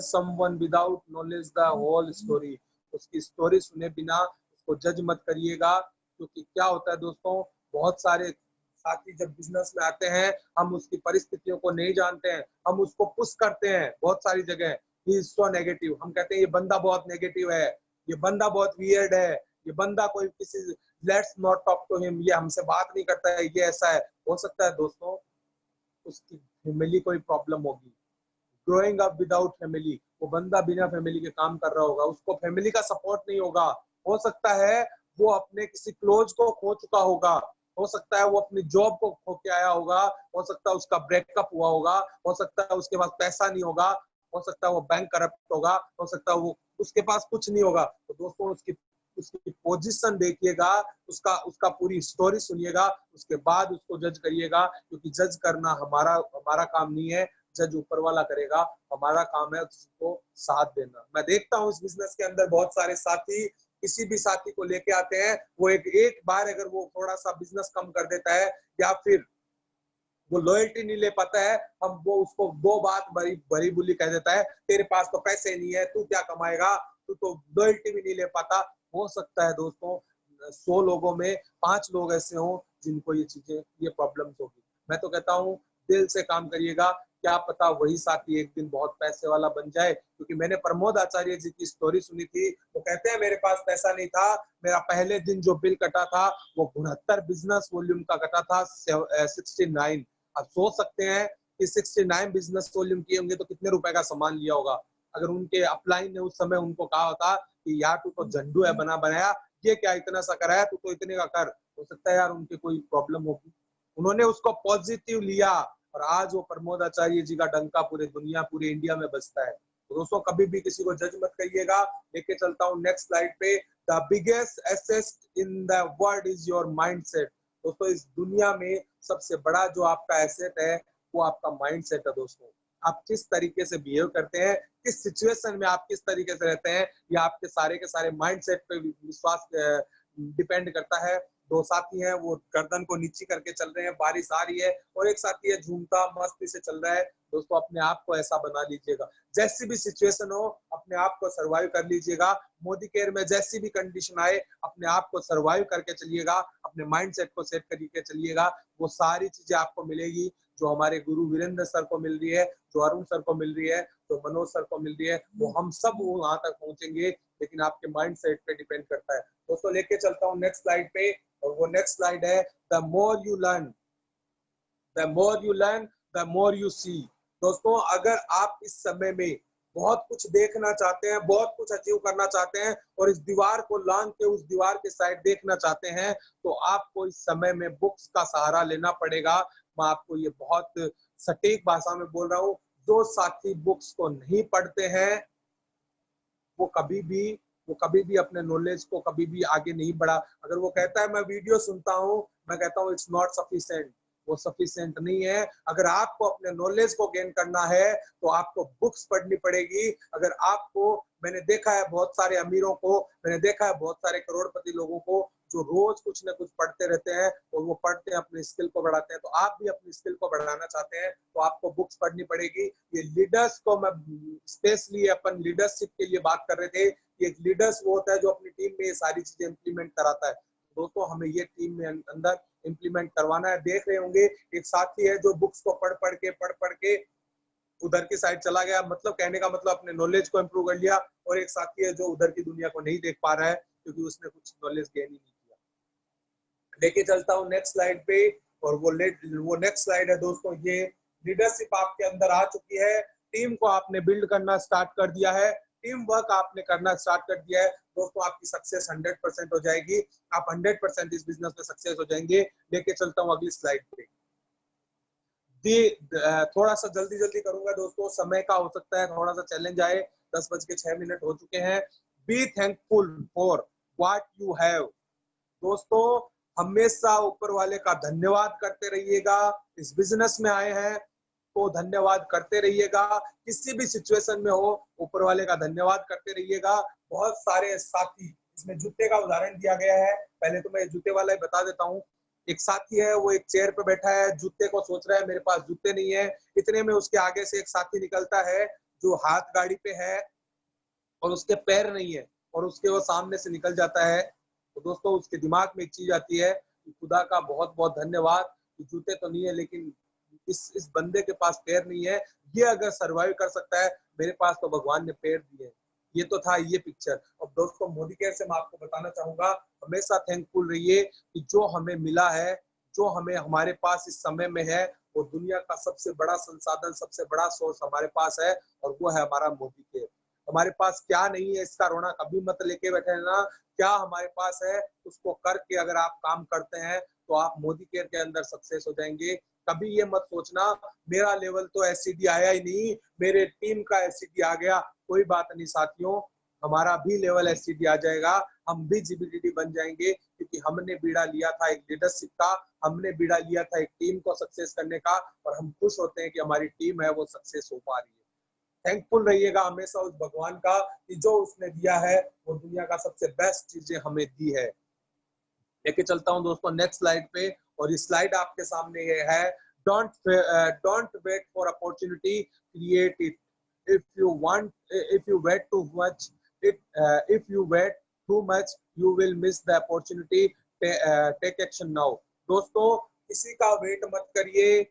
someone without knowledge the whole story. उसकी स्टोरी सुने बिना उसको जज मत करिएगा। क्योंकि क्या होता है दोस्तों, बहुत सारे साथी जब बिजनेस में आते हैं, हम उसकी परिस्थितियों को नहीं जानते हैं, हम उसको पुश करते हैं बहुत सारी जगह। ही इज सो नेगेटिव, हम कहते हैं ये बंदा बहुत नेगेटिव है, ये बंदा बहुत वियर्ड है, ये बंदा कोई किसी, let's not talk to him, ये हमसे बात नहीं करता है, ये ऐसा है। हो सकता है दोस्तों उसकी फैमिली कोई प्रॉब्लम होगी। ग्रोइंग अप विदाउट फैमिली, वो बंदा बिना फैमिली के काम कर रहा होगा, उसको फैमिली का सपोर्ट नहीं होगा। हो सकता है वो अपने किसी क्लोज को खो चुका होगा, हो सकता है वो अपनी जॉब को खो के आया होगा, हो सकता है उसका ब्रेकअप हुआ होगा, हो सकता है उसके पास पैसा नहीं होगा, हो सकता है वो बैंक करप्ट होगा, हो सकता है वो उसके पास कुछ नहीं होगा। तो दोस्तों उसकी उसकी पोजीशन देखिएगा, उसका उसका पूरी स्टोरी सुनिएगा, उसके बाद उसको जज करिएगा। क्योंकि जज करना हमारा हमारा काम नहीं है, जज ऊपर वाला करेगा। हमारा काम है उसको साथ देना। मैं देखता हूँ इस बिजनेस के अंदर बहुत सारे साथी, किसी भी साथी को लेके आते हैं, वो एक बार अगर वो थोड़ा सा बिजनेस कम कर देता है, या फिर वो लॉयल्टी नहीं ले पाता है, हम वो उसको दो बात बड़ी बड़ी बुली कह देता है, तेरे पास तो पैसे नहीं है, तू क्या कमाएगा, तू तो लॉयल्टी भी नहीं ले पाता। हो सकता है दोस्तों 100 लोगों में 5 लोग ऐसे हों जिनको ये चीजें, ये प्रॉब्लम्स होगी। मैं तो कहता हूँ दिल से काम करिएगा, क्या पता वही साथी एक दिन बहुत पैसे वाला बन जाए। क्योंकि मैंने प्रमोद आचार्य जी की स्टोरी सुनी थी, वो कहते हैं मेरे पास पैसा नहीं था, मेरा पहले दिन जो बिल कटा था वो 69 बिजनेस वॉल्यूम का कटा था, 69। आप सोच सकते हैं कि 69 बिजनेस वॉल्यूम किए होंगे तो कितने रुपए का सामान लिया होगा। अगर उनके अपलाइन ने उस समय उनको कहा होता कि यार तू तो झंडू है बना बनाया, ये क्या इतना सा कराया, तू तो इतने का कर, हो सकता है यार उनके कोई प्रॉब्लम होगी। उन्होंने उसको पॉजिटिव लिया, और आज वो प्रमोद आचार्य जी का डंका पूरे दुनिया, पूरे इंडिया में बजता है। तो दोस्तों कभी भी किसी को जज मत करिएगा। लेके चलता हूँ नेक्स्ट स्लाइड पे। The biggest asset in the world is your mindset. दोस्तों इस दुनिया में सबसे बड़ा जो आपका एसेट है वो आपका माइंडसेट है दोस्तों। आप किस तरीके से बिहेव करते हैं, किस सिचुएशन में आप किस तरीके से रहते हैं, ये आपके सारे के सारे माइंडसेट पे विश्वास डिपेंड करता है। दो साथी हैं वो गर्दन को नीचे करके चल रहे हैं, बारिश आ रही है, और एक साथी है झूमता मस्ती से चल रहा है। दोस्तों अपने आप को ऐसा बना लीजिएगा, जैसी भी सिचुएशन हो अपने आप को सर्वाइव कर लीजिएगा। मोदी केयर में जैसी भी कंडीशन आए अपने आप को सर्वाइव करके चलिएगा, अपने माइंडसेट को सेट करके चलिएगा। वो सारी चीजें आपको मिलेगी जो हमारे गुरु वीरेंद्र सर को मिल रही है, जो अरुण सर को मिल रही है, जो मनोज सर को मिल रही है, वो हम सब वहां तक पहुंचेंगे। लेकिन आपके माइंड सेट पे डिपेंड करता है। दोस्तों लेके चलता हूँ नेक्स्ट स्लाइड पे, और वो नेक्स्ट स्लाइड है, the more you learn the more you see. दोस्तों अगर आप इस समय में बहुत कुछ देखना चाहते हैं, बहुत कुछ अचीव करना चाहते हैं, और इस दीवार को लांग के उस दीवार के साइड देखना चाहते हैं, तो आपको इस समय में बुक्स का सहारा लेना पड़ेगा। मैं आपको ये बहुत सटीक भाषा में बोल रहा हूँ, जो साथी बुक्स को नहीं पढ़ते हैं वो कभी भी अपने नॉलेज को कभी भी आगे नहीं बढ़ा। अगर वो कहता है मैं वीडियो सुनता हूँ, मैं कहता हूँ इट्स नॉट सफिशिएंट, वो सफिशिएंट नहीं है। अगर आपको अपने नॉलेज को गेन करना है तो आपको बुक्स पढ़नी पड़ेगी। अगर आपको, मैंने देखा है बहुत सारे अमीरों को, मैंने देखा है बहुत सारे करोड़पति लोगों को जो रोज कुछ ना कुछ पढ़ते रहते हैं और वो पढ़ते हैं, अपने स्किल को बढ़ाते हैं। तो आप भी अपनी स्किल को बढ़ाना चाहते हैं तो आपको बुक्स पढ़नी पड़ेगी। ये लीडर्स को मैं स्पेशली अपन लीडरशिप के लिए बात कर रहे थे। ये लीडर्स वो होता है जो अपनी टीम में ये सारी चीजें इंप्लीमेंट कराता है। दोस्तों हमें ये टीम में अंदर इंप्लीमेंट करवाना है। देख रहे होंगे एक साथी है जो बुक्स को पढ़ पढ़ के उधर की साइड चला गया, मतलब कहने का मतलब अपने नॉलेज को इंप्रूव कर लिया। और एक साथी है जो उधर की दुनिया को नहीं देख पा रहा है क्योंकि उसने कुछ नॉलेज गेन ही नहीं किया। लेके चलता हूँ नेक्स्ट स्लाइड पे। और वो नेक्स्ट स्लाइड है दोस्तों, ये लीडरशिप आपके अंदर आ चुकी है। टीम को आपने बिल्ड करना स्टार्ट कर दिया है, टीम वर्क आपने करना स्टार्ट कर दिया है। दोस्तों आपकी सक्सेस 100% हो जाएगी। आप 100% इस बिजनेस में सक्सेस हो जाएंगे। लेके चलता हूँ अगली स्लाइड पे। थोड़ा सा जल्दी जल्दी करूंगा दोस्तों, समय का हो सकता है थोड़ा सा चैलेंज आए। 10:06 हो चुके हैं। Be thankful for what you have. दोस्तों हमेशा ऊपर वाले का धन्यवाद करते रहिएगा। इस बिजनेस में आए हैं तो धन्यवाद करते रहिएगा। किसी भी सिचुएशन में हो ऊपर वाले का धन्यवाद करते रहिएगा। बहुत सारे साथी, इसमें जूते का उदाहरण दिया गया है। पहले तो मैं जूते वाला ही बता देता हूँ। एक साथी है, वो एक चेयर पे बैठा है, जूते को सोच रहा है मेरे पास जूते नहीं है। इतने में उसके आगे से एक साथी निकलता है जो हाथ गाड़ी पे है और उसके पैर नहीं है, और उसके वो सामने से निकल जाता है। तो दोस्तों उसके दिमाग में एक चीज आती है कि खुदा का बहुत बहुत धन्यवाद कि जूते तो नहीं है लेकिन इस बंदे के पास पैर नहीं है। ये अगर सरवाइव कर सकता है, मेरे पास तो भगवान ने पैर दिए हैं। ये तो था ये पिक्चर। अब दोस्तों मोदी केयर से मैं आपको बताना चाहूंगा, हमेशा थैंकफुल रहिए कि जो हमें मिला है, जो हमें हमारे पास इस समय में है, वो दुनिया का सबसे बड़ा संसाधन, सबसे बड़ा सोर्स हमारे पास है, और वो है हमारा मोदी केयर। हमारे पास क्या नहीं है इसका रोना कभी मत लेके बैठे ना। क्या हमारे पास है उसको करके अगर आप काम करते हैं तो आप मोदी केयर के अंदर सक्सेस हो जाएंगे। कभी ये मत सोचना मेरा लेवल तो एससीडी आया ही नहीं, मेरे टीम का एससीडी आ गया। कोई बात नहीं साथियों, हमारा भी लेवल एससीडी आ जाएगा, हम भी जीबीडीडी बन जाएंगे, क्योंकि हमने बीड़ा लिया था एक लीडरशिप का, हमने बीड़ा लिया था एक टीम को सक्सेस करने का, और हम खुश होते हैं कि हमारी टीम है वो सक्सेस हो पा रही है। थैंकफुल रहिएगा हमेशा उस भगवान का कि जो उसने दिया है वो दुनिया का सबसे बेस्ट चीजें हमें दी है। लेके चलता हूं दोस्तों नेक्स्ट स्लाइड पे। और ये स्लाइड आपके सामने ये है, don't wait for opportunity, create it. If you wait too much it if you wait too much you will miss the opportunity. Take action now. दोस्तों किसी का वेट मत करिए,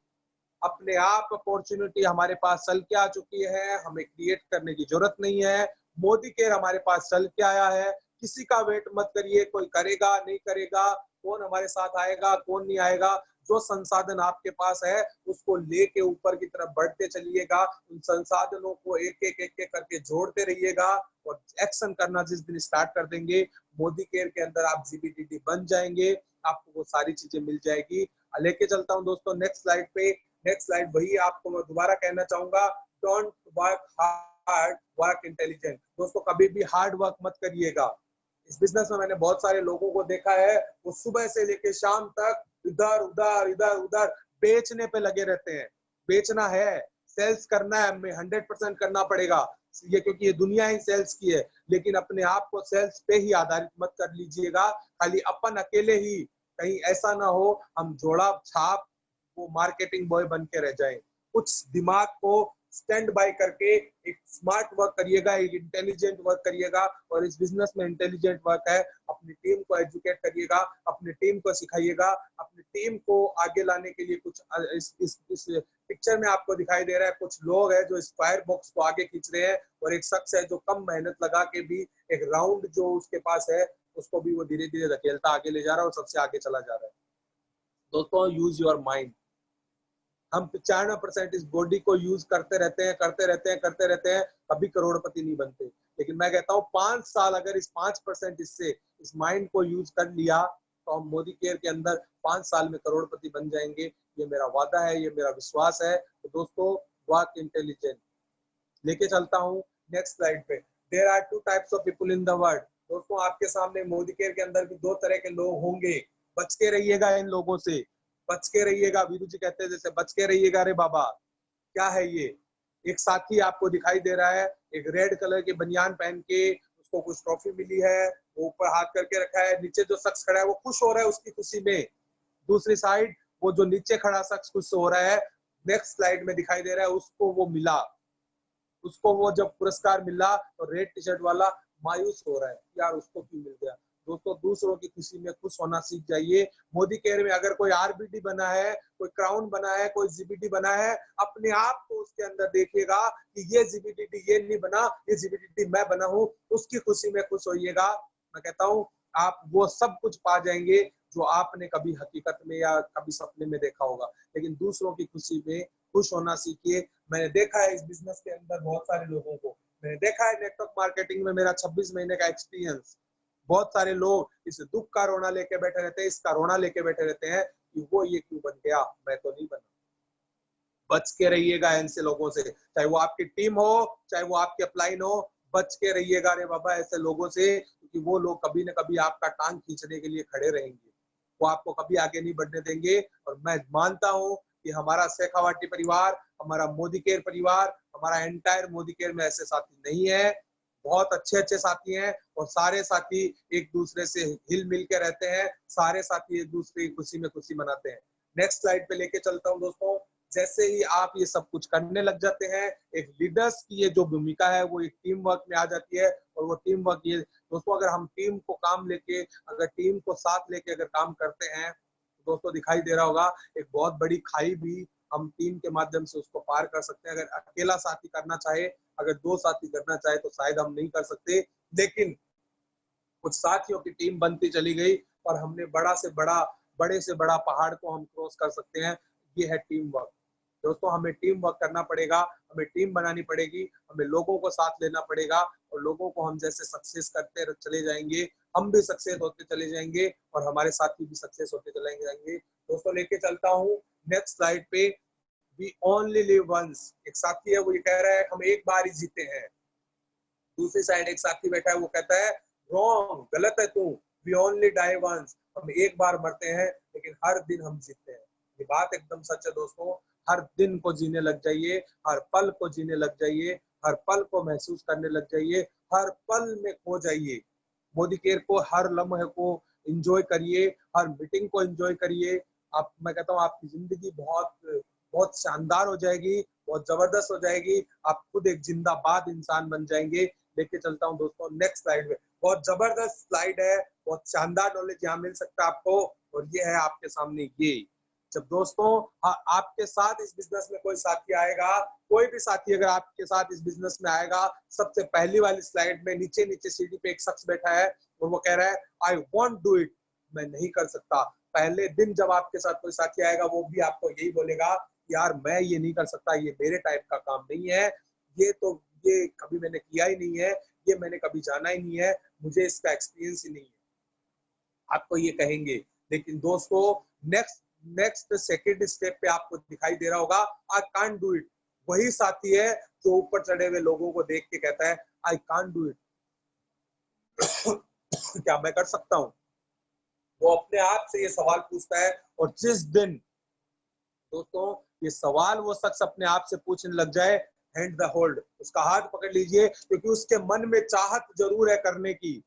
अपने आप अपॉर्चुनिटी हमारे पास चल के आ चुकी है, हमें क्रिएट करने की जरूरत नहीं है। मोदी केयर हमारे पास चल के आया है, किसी का वेट मत करिए, कोई करेगा नहीं करेगा, कौन हमारे साथ आएगा कौन नहीं आएगा। जो संसाधन आपके पास है उसको लेके ऊपर की तरफ बढ़ते चलिएगा। उन संसाधनों को एक एक करके जोड़ते रहिएगा, और एक्शन करना जिस दिन स्टार्ट कर देंगे, मोदी केयर के अंदर आप जीबीडीडी बन जाएंगे, आपको वो सारी चीजें मिल जाएगी। लेके चलता हूँ दोस्तों नेक्स्ट स्लाइड पे। नेक्स्ट स्लाइड वही आपको मैं दोबारा कहना चाहूंगा, don't work hard, work intelligent. दोस्तों कभी भी हार्ड वर्क मत करिएगा। इस बिजनेस में मैंने बहुत सारे लोगों को देखा है, वो सुबह से लेकर शाम तक इधर उधर बेचने पे लगे रहते हैं। बेचना है, सेल्स करना है, हमें 100% करना पड़ेगा ये, क्योंकि ये दुनिया ही सेल्स की है। लेकिन अपने आप को सेल्स पे ही आधारित मत कर लीजिएगा, खाली अपन अकेले ही कहीं ऐसा ना हो हम जोड़ा छाप वो मार्केटिंग बॉय बन के रह जाए। कुछ दिमाग को स्टैंड बाय करके एक स्मार्ट वर्क करिएगा, एक इंटेलिजेंट वर्क करिएगा। और इस बिजनेस में इंटेलिजेंट वर्क है, अपनी टीम को एजुकेट करिएगा, अपनी टीम को सिखाइएगा। अपनी टीम को आगे लाने के लिए कुछ इस पिक्चर में आपको दिखाई दे रहा है, कुछ लोग हैं जो स्क्वायर बॉक्स को आगे खींच रहे हैं, और एक शख्स है जो कम मेहनत लगा के भी एक राउंड जो उसके पास है उसको भी वो धीरे धीरे धकेलता आगे ले जा रहा है और सबसे आगे चला जा रहा है। दोस्तों यूज योर माइंड। हम 95% इस बॉडी को यूज करते रहते हैं, कभी करोड़पति नहीं बनते। लेकिन मैं कहता हूँ 5 साल अगर इस 5% इससे इस माइंड को यूज कर लिया तो हम मोदी केयर के अंदर 5 साल में करोड़पति बन जाएंगे। ये मेरा वादा है, ये मेरा विश्वास है। तो दोस्तों वर्क इंटेलिजेंट। लेके चलता हूँ नेक्स्ट स्लाइड पे। There are two types of people in the world. दोस्तों आपके सामने मोदी केयर के अंदर भी दो तरह के लोग होंगे, बच के रहिएगा इन लोगों से, बच के रहिएगा। वीरू जी कहते हैं जैसे बच के रहिएगा। अरे बाबा क्या है ये? एक साथी आपको दिखाई दे रहा है, एक रेड कलर के बनियान पहन के, उसको कुछ ट्रॉफी मिली है, वो ऊपर हाथ करके रखा है। नीचे जो शख्स खड़ा है वो खुश हो रहा है उसकी खुशी में। दूसरी साइड वो जो नीचे खड़ा शख्स खुश हो रहा है, नेक्स्ट स्लाइड में दिखाई दे रहा है, उसको वो मिला, उसको वो जब पुरस्कार मिला तो रेड टी शर्ट वाला मायूस हो रहा है, यार उसको क्यों मिल गया। दोस्तों दूसरों की खुशी में खुश होना सीख जाइए। मोदी केयर में अगर कोई आरबीडी बना है, कोई क्राउन बना है, कोई जीबीडी बना है, अपने आप को उसके अंदर देखिएगा कि ये जीबीडी ये नहीं बना, ये जीबीडी मैं बना हूँ, उसकी खुशी में खुश होइएगा। मैं कहता हूँ आप वो सब कुछ पा जाएंगे जो आपने कभी हकीकत में या कभी सपने में देखा होगा। लेकिन दूसरों की खुशी में खुश होना सीखिए। मैंने देखा है इस बिजनेस के अंदर बहुत सारे लोगों को, मैंने देखा है नेटवर्क मार्केटिंग में मेरा 26 महीने का एक्सपीरियंस। बहुत सारे लोग इस दुख का रोना लेके बैठे रहते हैं, इसका रोना लेके बैठे रहते हैं कि वो ये क्यों बन गया, मैं तो नहीं बना। बच के रहिएगा ऐसे लोगों से, चाहे वो आपकी टीम हो, चाहे वो आपके अपलाइन हो, बच के रहिएगा रे बाबा ऐसे लोगों से, क्योंकि वो लोग कभी न कभी आपका टांग खींचने के लिए खड़े रहेंगे। वो आपको कभी आगे नहीं बढ़ने देंगे। और मैं मानता हूँ कि हमारा शेखावाटी परिवार, हमारा मोदी केयर परिवार, हमारा एंटायर मोदी केयर में ऐसे साथी नहीं है। बहुत अच्छे अच्छे साथी हैं और सारे साथी एक दूसरे से हिल मिल के रहते हैं, सारे साथी एक दूसरे की खुशी में खुशी मनाते हैं। नेक्स्ट स्लाइड पे लेके चलता हूँ दोस्तों। जैसे ही आप ये सब कुछ करने लग जाते हैं, एक लीडर्स की ये जो भूमिका है वो एक टीम वर्क में आ जाती है। और वो टीम वर्क ये दोस्तों, अगर हम टीम को काम लेके, अगर टीम को साथ लेके अगर काम करते हैं तो दोस्तों दिखाई दे रहा होगा एक बहुत बड़ी खाई भी हम टीम के माध्यम से उसको पार कर सकते हैं। अगर अकेला साथी करना चाहे, अगर दो साथी करना चाहे तो शायद हम नहीं कर सकते, लेकिन कुछ साथियों की टीम बनती चली गई और हमने बड़े से बड़ा पहाड़ को हम क्रॉस कर सकते हैं। ये है टीम वर्क। दोस्तों हमें टीम वर्क करना पड़ेगा, हमें टीम बनानी पड़ेगी, हमें लोगों को साथ लेना पड़ेगा और लोगों को हम जैसे सक्सेस करते चले जाएंगे, हम भी सक्सेस होते चले जाएंगे और हमारे साथी भी सक्सेस होते चले जाएंगे। दोस्तों लेके चलता हूँ नेक्स्ट स्लाइड पे। We only live once. एक साथी है वो ये कह रहा है हम एक बार ही जीते हैं। दूसरी साइड एक साथी बैठा है वो कहता है रॉन्ग, गलत है तू, वी ओनली डाई वंस। हम एक बार मरते हैं लेकिन हर दिन हम जीते हैं। ये बात एकदम सच है दोस्तों। हर दिन को जीने लग जाइए, हर पल को जीने लग जाइए, हर पल को महसूस करने लग जाइए, हर पल में खो जाइए। मोदी केयर को हर लम्हे को एंजॉय करिए, हर मीटिंग को एंजॉय करिए। आप, मैं कहता हूँ आपकी जिंदगी बहुत बहुत शानदार हो जाएगी, बहुत जबरदस्त हो जाएगी। आप खुद एक जिंदाबाद इंसान बन जाएंगे। लेके चलता हूँ दोस्तों नेक्स्ट स्लाइड में। बहुत जबरदस्त स्लाइड है, बहुत शानदार नॉलेज यहाँ मिल सकता है आपको। और ये है आपके सामने ये। जब दोस्तों आपके साथ इस बिजनेस में कोई साथी आएगा, कोई भी साथी अगर आपके साथ इस बिजनेस में आएगा, सबसे पहली वाली स्लाइड में नीचे नीचे सीढ़ी पे एक शख्स बैठा है और वो कह रहा है आई वॉन्ट डू इट, मैं नहीं कर सकता। पहले दिन जब आपके साथ कोई साथी आएगा वो भी आपको यही बोलेगा यार मैं ये नहीं कर सकता, ये मेरे टाइप का काम नहीं है, ये कभी मैंने किया ही नहीं है, ये मैंने कभी जाना ही नहीं है, मुझे इसका एक्सपीरियंस ही नहीं है, आपको ये कहेंगे। लेकिन दोस्तों नेक्स्ट नेक्स्ट सेकंड स्टेप पे आपको दिखाई दे रहा होगा आई कांट डू इट। वही साथी है जो ऊपर चढ़े हुए लोगों को देख के कहता है आई कांट डू इट, क्या मैं कर सकता हूँ? वो अपने आप से ये सवाल पूछता है। और जिस दिन दोस्तों ये सवाल वो शख्स अपने आप से पूछने लग जाए, हैंड द होल्ड, उसका हाथ पकड़ लीजिए, क्योंकि उसके मन में चाहत जरूर है करने की,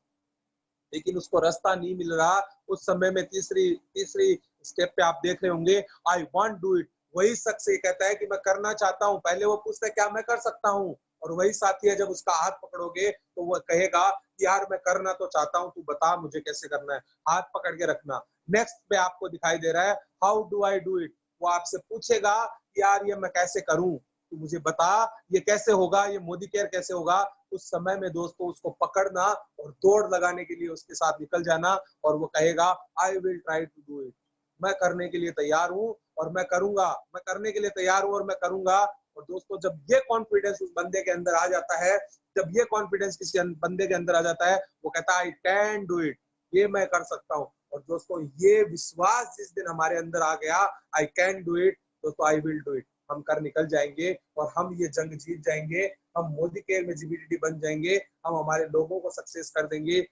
लेकिन उसको रास्ता नहीं मिल रहा। उस समय में तीसरी तीसरी स्टेप पे आप देख रहे होंगे आई वांट डू इट। वही शख्स ये कहता है कि मैं करना चाहता हूँ। पहले वो पूछता है क्या मैं कर सकता हूँ, और वही साथी है जब उसका हाथ पकड़ोगे तो वो कहेगा यार मैं करना तो चाहता हूँ, तू बता मुझे कैसे करना है, हाथ पकड़ के रखना। नेक्स्ट पे आपको दिखाई दे रहा है how do I do it. वो आपसे पूछेगा यार ये मैं कैसे करूं, तू मुझे बता ये कैसे होगा, ये मोदी केयर कैसे होगा। उस समय में दोस्तों उसको पकड़ना और दौड़ लगाने के लिए उसके साथ निकल जाना, और वो कहेगा I will try to do it, मैं करने के लिए तैयार हूँ और मैं करूंगा, मैं करने के लिए तैयार हूँ और मैं करूंगा। और दोस्तों जब ये कॉन्फिडेंस उस बंदे के अंदर आ जाता है, जब ये कॉन्फिडेंस किसी बंदे के अंदर आ जाता है, वो कहता है आई कैन डू इट, ये मैं कर सकता हूँ। और दोस्तों ये विश्वास जिस दिन हमारे अंदर आ गया आई कैन डू इट, दोस्तों आई विल डू इट, हम कर निकल जाएंगे और हम ये जंग जीत जाएंगे। हम मोदी केयर में जीबीडीटी बन जाएंगे, हम हमारे लोगों को सक्सेस कर देंगे।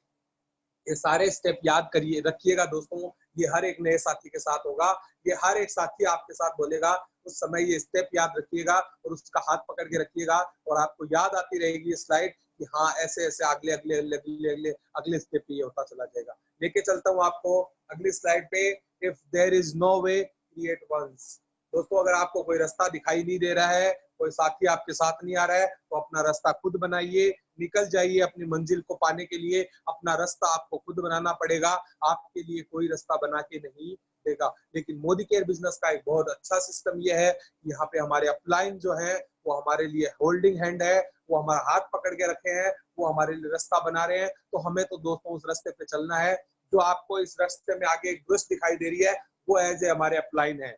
ये सारे स्टेप याद करिए, रखिएगा दोस्तों। ये हर एक नए साथी के साथ होगा, ये हर एक साथी आपके साथ बोलेगा, उस समय ये स्टेप याद रखिएगा और उसका हाथ पकड़ के रखिएगा और आपको याद आती रहेगी ये स्लाइड कि हाँ ऐसे ऐसे अगले अगले अगले अगले अगले अगले स्टेप पे ये होता चला जाएगा। लेके चलता हूँ आपको अगली स्लाइड पे। If there is no way create once. दोस्तों अगर आपको कोई रास्ता दिखाई नहीं दे रहा है, कोई साथी आपके साथ नहीं आ रहा है, तो अपना रास्ता खुद बनाइए, निकल जाइए अपनी मंजिल को पाने के लिए। अपना रास्ता आपको खुद बनाना पड़ेगा, आपके लिए कोई रास्ता बना के नहीं देगा। लेकिन मोदी केयर बिजनेस का एक बहुत अच्छा सिस्टम ये है, यहाँ पे हमारे अपलाइन जो है वो हमारे लिए होल्डिंग हैंड है, वो हमारा हाथ पकड़ के रखे हैं, वो हमारे लिए रास्ता बना रहे हैं। तो हमें तो दोस्तों उस रास्ते पे चलना है। जो आपको इस रास्ते में आगे एक ब्रिज दिखाई दे रही है, वो एज ए हमारे अपलाइन है,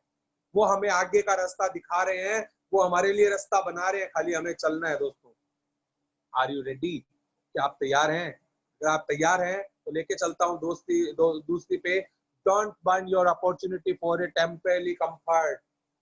वो हमें आगे का रास्ता दिखा रहे हैं, वो हमारे लिए रास्ता बना रहे हैं, खाली हमें चलना है दोस्तों। Are you ready? क्या आप तैयार हैं? अगर आप तैयार हैं तो लेके चलता हूँ दूसरी पे। Don't burn your opportunity for a temporary comfort.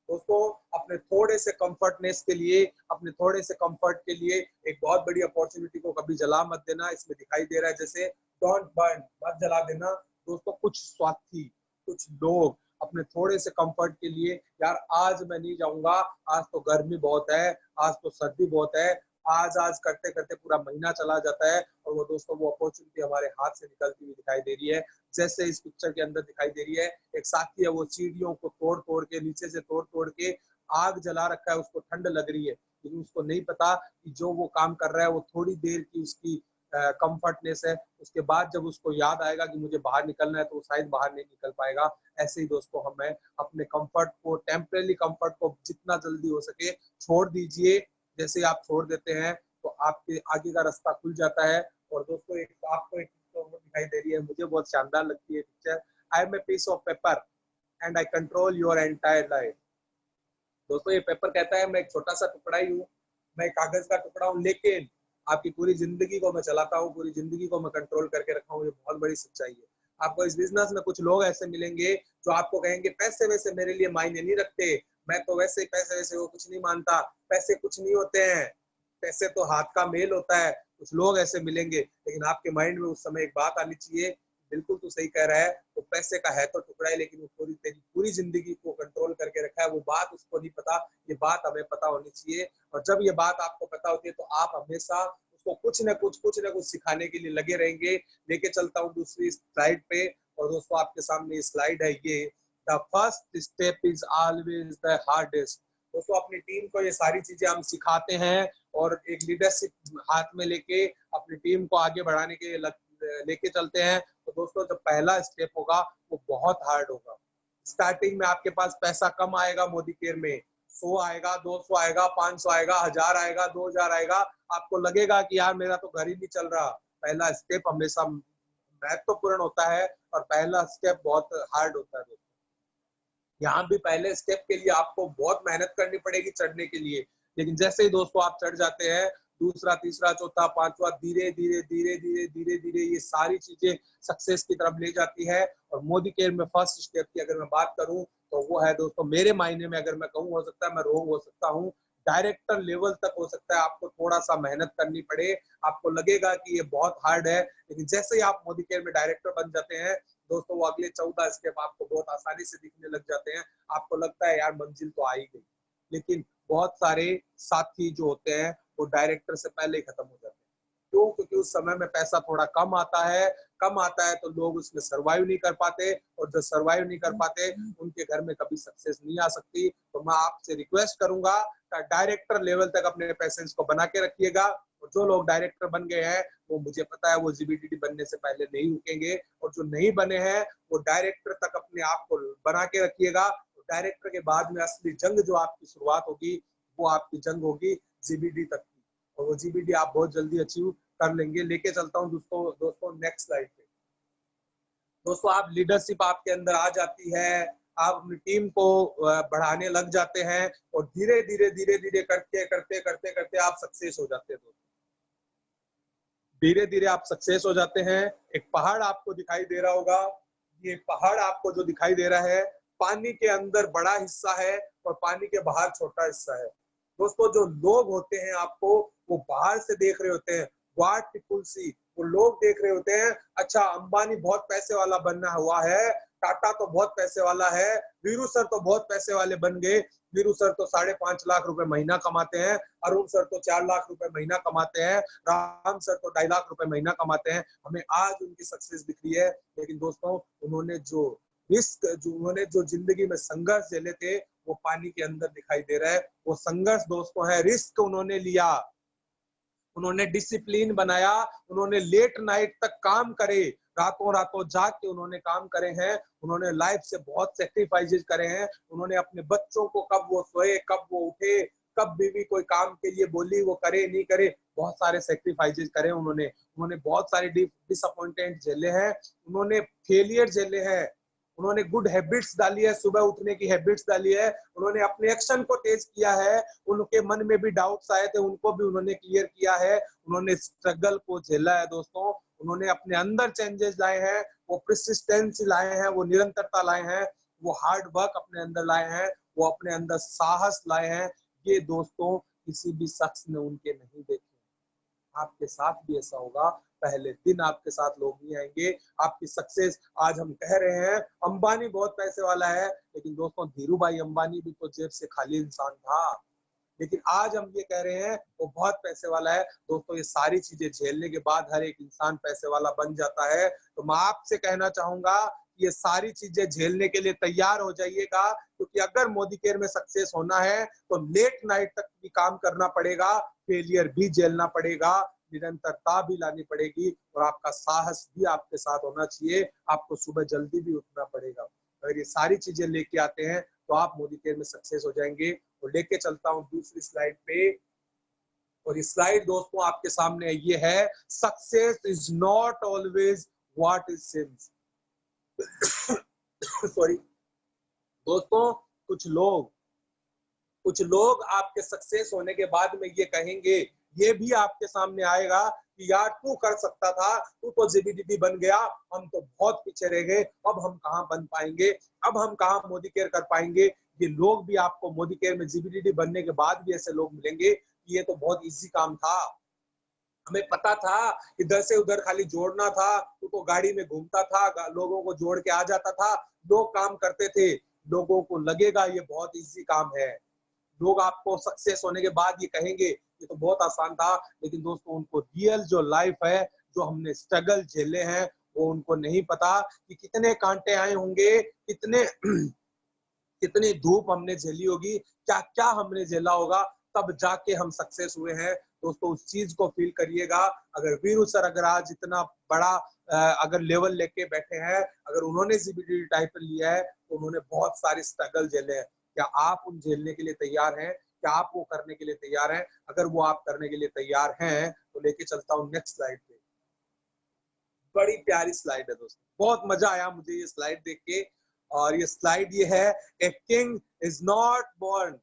दोस्तों अपने थोड़े से कंफर्टनेस के लिए, अपने थोड़े से कंफर्ट के लिए एक बहुत बड़ी अपॉर्चुनिटी को कभी जला मत देना। इसमें दिखाई दे रहा है जैसे डोंट बर्न, मत जला देना। दोस्तों कुछ स्वार्थी, कुछ लोग अपने थोड़े से कंफर्ट के लिए, यार आज मैं नहीं जाऊंगा, आज तो गर्मी बहुत है, आज तो सर्दी बहुत है, आज आज करते करते पूरा महीना चला जाता है और वो दोस्तों वो अपॉर्चुनिटी हमारे हाथ से निकलती हुई दिखाई दे रही है। जैसे इस पिक्चर के अंदर दिखाई दे रही है, एक साथी है वो सीढ़ियों को तोड़ तोड़ के, नीचे से तोड़ तोड़ के आग जला रखा है, उसको ठंड लग रही है, लेकिन उसको नहीं पता कि जो वो काम कर रहा है वो थोड़ी देर की उसकी कंफर्टनेस है। उसके बाद जब उसको याद आएगा कि मुझे बाहर निकलना है तो वो शायद बाहर नहीं निकल पाएगा। ऐसे ही दोस्तों हमें अपने कंफर्ट को, टेम्परेरी कंफर्ट को जितना जल्दी हो सके छोड़ दीजिए। जैसे आप छोड़ देते हैं तो आपके आगे का रास्ता खुल जाता है। और दोस्तों एक आपको एक दिखाई दे रही है, मुझे बहुत शानदार लगती है picture. I am a piece of paper and I control your entire life. दोस्तों ये पेपर कहता है मैं एक छोटा सा टुकड़ा ही हूँ, मैं कागज का टुकड़ा हूँ, लेकिन आपकी पूरी जिंदगी को मैं चलाता हूँ, पूरी जिंदगी को मैं कंट्रोल करके रखा हूँ। ये बहुत बड़ी सच्चाई है। आपको इस बिजनेस में कुछ लोग ऐसे मिलेंगे जो आपको कहेंगे पैसे वैसे मेरे लिए मायने नहीं रखते, मैं तो वैसे ही पैसे वैसे वो कुछ नहीं मानता, पैसे कुछ नहीं होते हैं, पैसे तो हाथ का मेल होता है। कुछ लोग ऐसे मिलेंगे, लेकिन आपके माइंड में उस समय एक बात आनी चाहिए, बिल्कुल तू सही कह रहा है, वो पैसे का है तो टुकड़ा है, लेकिन वो तेरी पूरी जिंदगी को कंट्रोल करके रखा है। वो बात उसको नहीं पता, ये बात हमें पता होनी चाहिए। और जब ये बात आपको पता होती है तो आप हमेशा उसको कुछ न कुछ सिखाने के लिए लगे रहेंगे। लेके चलता हूँ दूसरी स्लाइड पे। और दोस्तों आपके सामने स्लाइड है ये, the first step is always the hardest. दोस्तों अपनी टीम को ये सारी चीजें हम सिखाते हैं और एक लीडरशिप हाथ में लेके अपनी टीम को आगे बढ़ाने के लेके चलते हैं। तो दोस्तों जो पहला स्टेप होगा वो बहुत हार्ड होगा। स्टार्टिंग में आपके पास पैसा कम आएगा, मोदी केयर में 100 आएगा, 200 आएगा, 500 आएगा, 1000 आएगा, 2000 आएगा। आपको लगेगा कि यार मेरा तो घर ही नहीं चल रहा। पहला स्टेप हमेशा महत्वपूर्ण होता है और पहला स्टेप बहुत हार्ड होता है। यहाँ भी पहले स्टेप के लिए आपको बहुत मेहनत करनी पड़ेगी चढ़ने के लिए, लेकिन जैसे ही दोस्तों आप चढ़ जाते हैं, दूसरा, तीसरा, चौथा, पांचवा, धीरे धीरे धीरे धीरे धीरे धीरे ये सारी चीजें सक्सेस की तरफ ले जाती है। और मोदी केयर में फर्स्ट स्टेप की अगर मैं बात करूं तो वो है दोस्तों, मेरे मायने में अगर मैं कहूँ, हो सकता है मैं रोंग हो सकता हूँ, डायरेक्टर लेवल तक हो सकता है आपको थोड़ा सा मेहनत करनी पड़े। आपको लगेगा कि ये बहुत हार्ड है, लेकिन जैसे ही आप मोदी केयर में डायरेक्टर बन जाते हैं दोस्तों, वो अगले 14 स्टेप आपको बहुत आसानी से दिखने लग जाते हैं। आपको लगता है यार मंजिल तो आ ही गई, लेकिन बहुत सारे साथी जो होते हैं वो डायरेक्टर से पहले ही खत्म हो जाते हैं। क्यों? क्योंकि उस समय में पैसा थोड़ा कम आता है, कम आता है तो लोग उसमें सर्वाइव नहीं कर पाते, और जो सर्वाइव नहीं कर पाते उनके घर में कभी सक्सेस नहीं आ सकती। तो मैं आपसे रिक्वेस्ट करूंगा कि डायरेक्टर लेवल तक अपने पैसेंस को बना के रखिएगा। और जो लोग डायरेक्टर बन गए हैं वो मुझे पता है वो जीबीडीटी बनने से पहले नहीं रुकेंगे, और जो नहीं बने हैं वो डायरेक्टर तक अपने आप को बना के रखिएगा। डायरेक्टर के बाद में असली जंग जो आपकी शुरुआत होगी वो आपकी जंग होगी जीबीडी तक की, और वो जीबीडी आप बहुत जल्दी अचीव कर लेंगे। लेके चलता हूँ दोस्तों नेक्स्ट स्लाइड पे। दोस्तों आप लीडरशिप आपके अंदर आ जाती है, आप अपनी टीम को बढ़ाने लग जाते हैं, और धीरे धीरे धीरे धीरे करते करते करते करते आप सक्सेस हो जाते हैं। धीरे धीरे आप सक्सेस हो जाते हैं। एक पहाड़ आपको दिखाई दे रहा होगा, ये पहाड़ आपको जो दिखाई दे रहा है पानी के अंदर बड़ा हिस्सा है और पानी के बाहर छोटा हिस्सा है। दोस्तों जो लोग होते हैं आपको वो बाहर से देख रहे होते हैं, व्हाट पीपल सी, वो लोग देख रहे होते हैं अच्छा अंबानी बहुत पैसे वाला बनना हुआ है, टाटा तो बहुत पैसे वाला है, वीरू सर तो बहुत पैसे वाले बन गए, वीरू सर तो 5.5 लाख रुपए महीना कमाते हैं, अरुण सर तो 4 लाख रुपए महीना कमाते हैं, राम सर तो 2.5 लाख रुपए महीना कमाते हैं। हमें आज उनकी सक्सेस दिख रही है, लेकिन दोस्तों उन्होंने जो जिंदगी में संघर्ष झेले थे वो पानी के अंदर दिखाई दे रहा है। वो संघर्ष दोस्तों है, रिस्क उन्होंने लिया, उन्होंने डिसिप्लिन बनाया, उन्होंने लेट नाइट तक काम करे, रातों रातों जाग के उन्होंने काम करे हैं, उन्होंने लाइफ से बहुत सेक्रीफाइसेस करे हैं, उन्होंने अपने बच्चों को कब वो सोए कब वो उठे, कब बीवी कोई काम के लिए बोली वो करे नहीं करे, बहुत सारे सेक्रीफाइसेस करे उन्होंने बहुत सारे डिसअपॉइंटमेंट झेले हैं, उन्होंने फेलियर झेले हैं, उन्होंने गुड हैबिट्स डाली है, सुबह उठने की हैबिट्स डाली है, उन्होंने अपने एक्शन को तेज किया है, उनके मन में भी डाउट्स आए थे उनको भी उन्होंने क्लियर किया है, उन्होंने स्ट्रगल को झेला है दोस्तों, उन्होंने अपने अंदर चेंजेस लाए हैं, वो परसिस्टेंसी लाए हैं, वो निरंतरता लाए हैं, वो हार्ड वर्क अपने अंदर लाए हैं, वो अपने अंदर साहस लाए हैं। ये दोस्तों किसी भी शख्स ने उनके नहीं देखे। आपके साथ भी ऐसा होगा, पहले दिन आपके साथ लोग नहीं आएंगे, आपकी सक्सेस आज हम कह रहे हैं अंबानी बहुत पैसे वाला है, लेकिन दोस्तों धीरू भाई अंबानी भी तो जेब से खाली इंसान था, लेकिन आज हम ये कह रहे हैं वो बहुत पैसे वाला है। दोस्तों ये सारी चीजें झेलने के बाद हर एक इंसान पैसे वाला बन जाता है। तो मैं आपसे कहना चाहूंगा ये सारी चीजें झेलने के लिए तैयार हो जाइएगा, क्योंकि अगर मोदी केयर में सक्सेस होना है तो लेट नाइट तक भी काम करना पड़ेगा, फेलियर भी झेलना पड़ेगा, निरंतरता भी लानी पड़ेगी और आपका साहस भी आपके साथ होना चाहिए, आपको सुबह जल्दी भी उठना पड़ेगा। अगर ये सारी चीजें लेके आते हैं तो आप मोदी केयर में सक्सेस हो जाएंगे। तो लेके चलता हूं दूसरी स्लाइड पे, और ये स्लाइड दोस्तों आपके सामने ये है, success is not always what is seems. Sorry दोस्तों, कुछ लोग आपके सक्सेस होने के बाद में ये कहेंगे, ये भी आपके सामने आएगा कि यार तू कर सकता था, तू तो जीबीडीडी बन गया, हम तो बहुत पीछे रह गए, अब हम कहाँ बन पाएंगे, अब हम कहाँ मोदी केयर कर पाएंगे। ये लोग भी आपको मोदी केयर में जीबीडीडी बनने के बाद भी ऐसे लोग मिलेंगे कि ये तो बहुत इजी काम था, हमें पता था इधर से उधर खाली जोड़ना था, तू तो गाड़ी में घूमता था, लोगों को जोड़ के आ जाता था, लोग काम करते थे, लोगों को लगेगा ये बहुत इजी काम है। लोग आपको सक्सेस होने के बाद ये कहेंगे ये तो बहुत आसान था, लेकिन दोस्तों उनको रियल जो लाइफ है, जो हमने स्ट्रगल झेले हैं, वो उनको नहीं पता कि कितने कांटे आए होंगे, कितने कितनी धूप हमने झेली होगी, क्या क्या हमने झेला होगा, तब जाके हम सक्सेस हुए हैं। दोस्तों उस चीज को फील करिएगा। अगर वीरू सर अगर आज इतना बड़ा अगर लेवल लेके बैठे हैं, अगर उन्होंने जीबीडी टाइटल लिया है तो उन्होंने बहुत सारे स्ट्रगल झेले हैं। क्या आप उन झेलने के लिए तैयार हैं? क्या आप वो करने के लिए तैयार हैं? अगर वो आप करने के लिए तैयार हैं तो लेके चलता हूँ नेक्स्ट स्लाइड पे। बड़ी प्यारी स्लाइड है दोस्तों, बहुत मजा आया मुझे ये स्लाइड देख के। और ये स्लाइड ये है, a king is not born,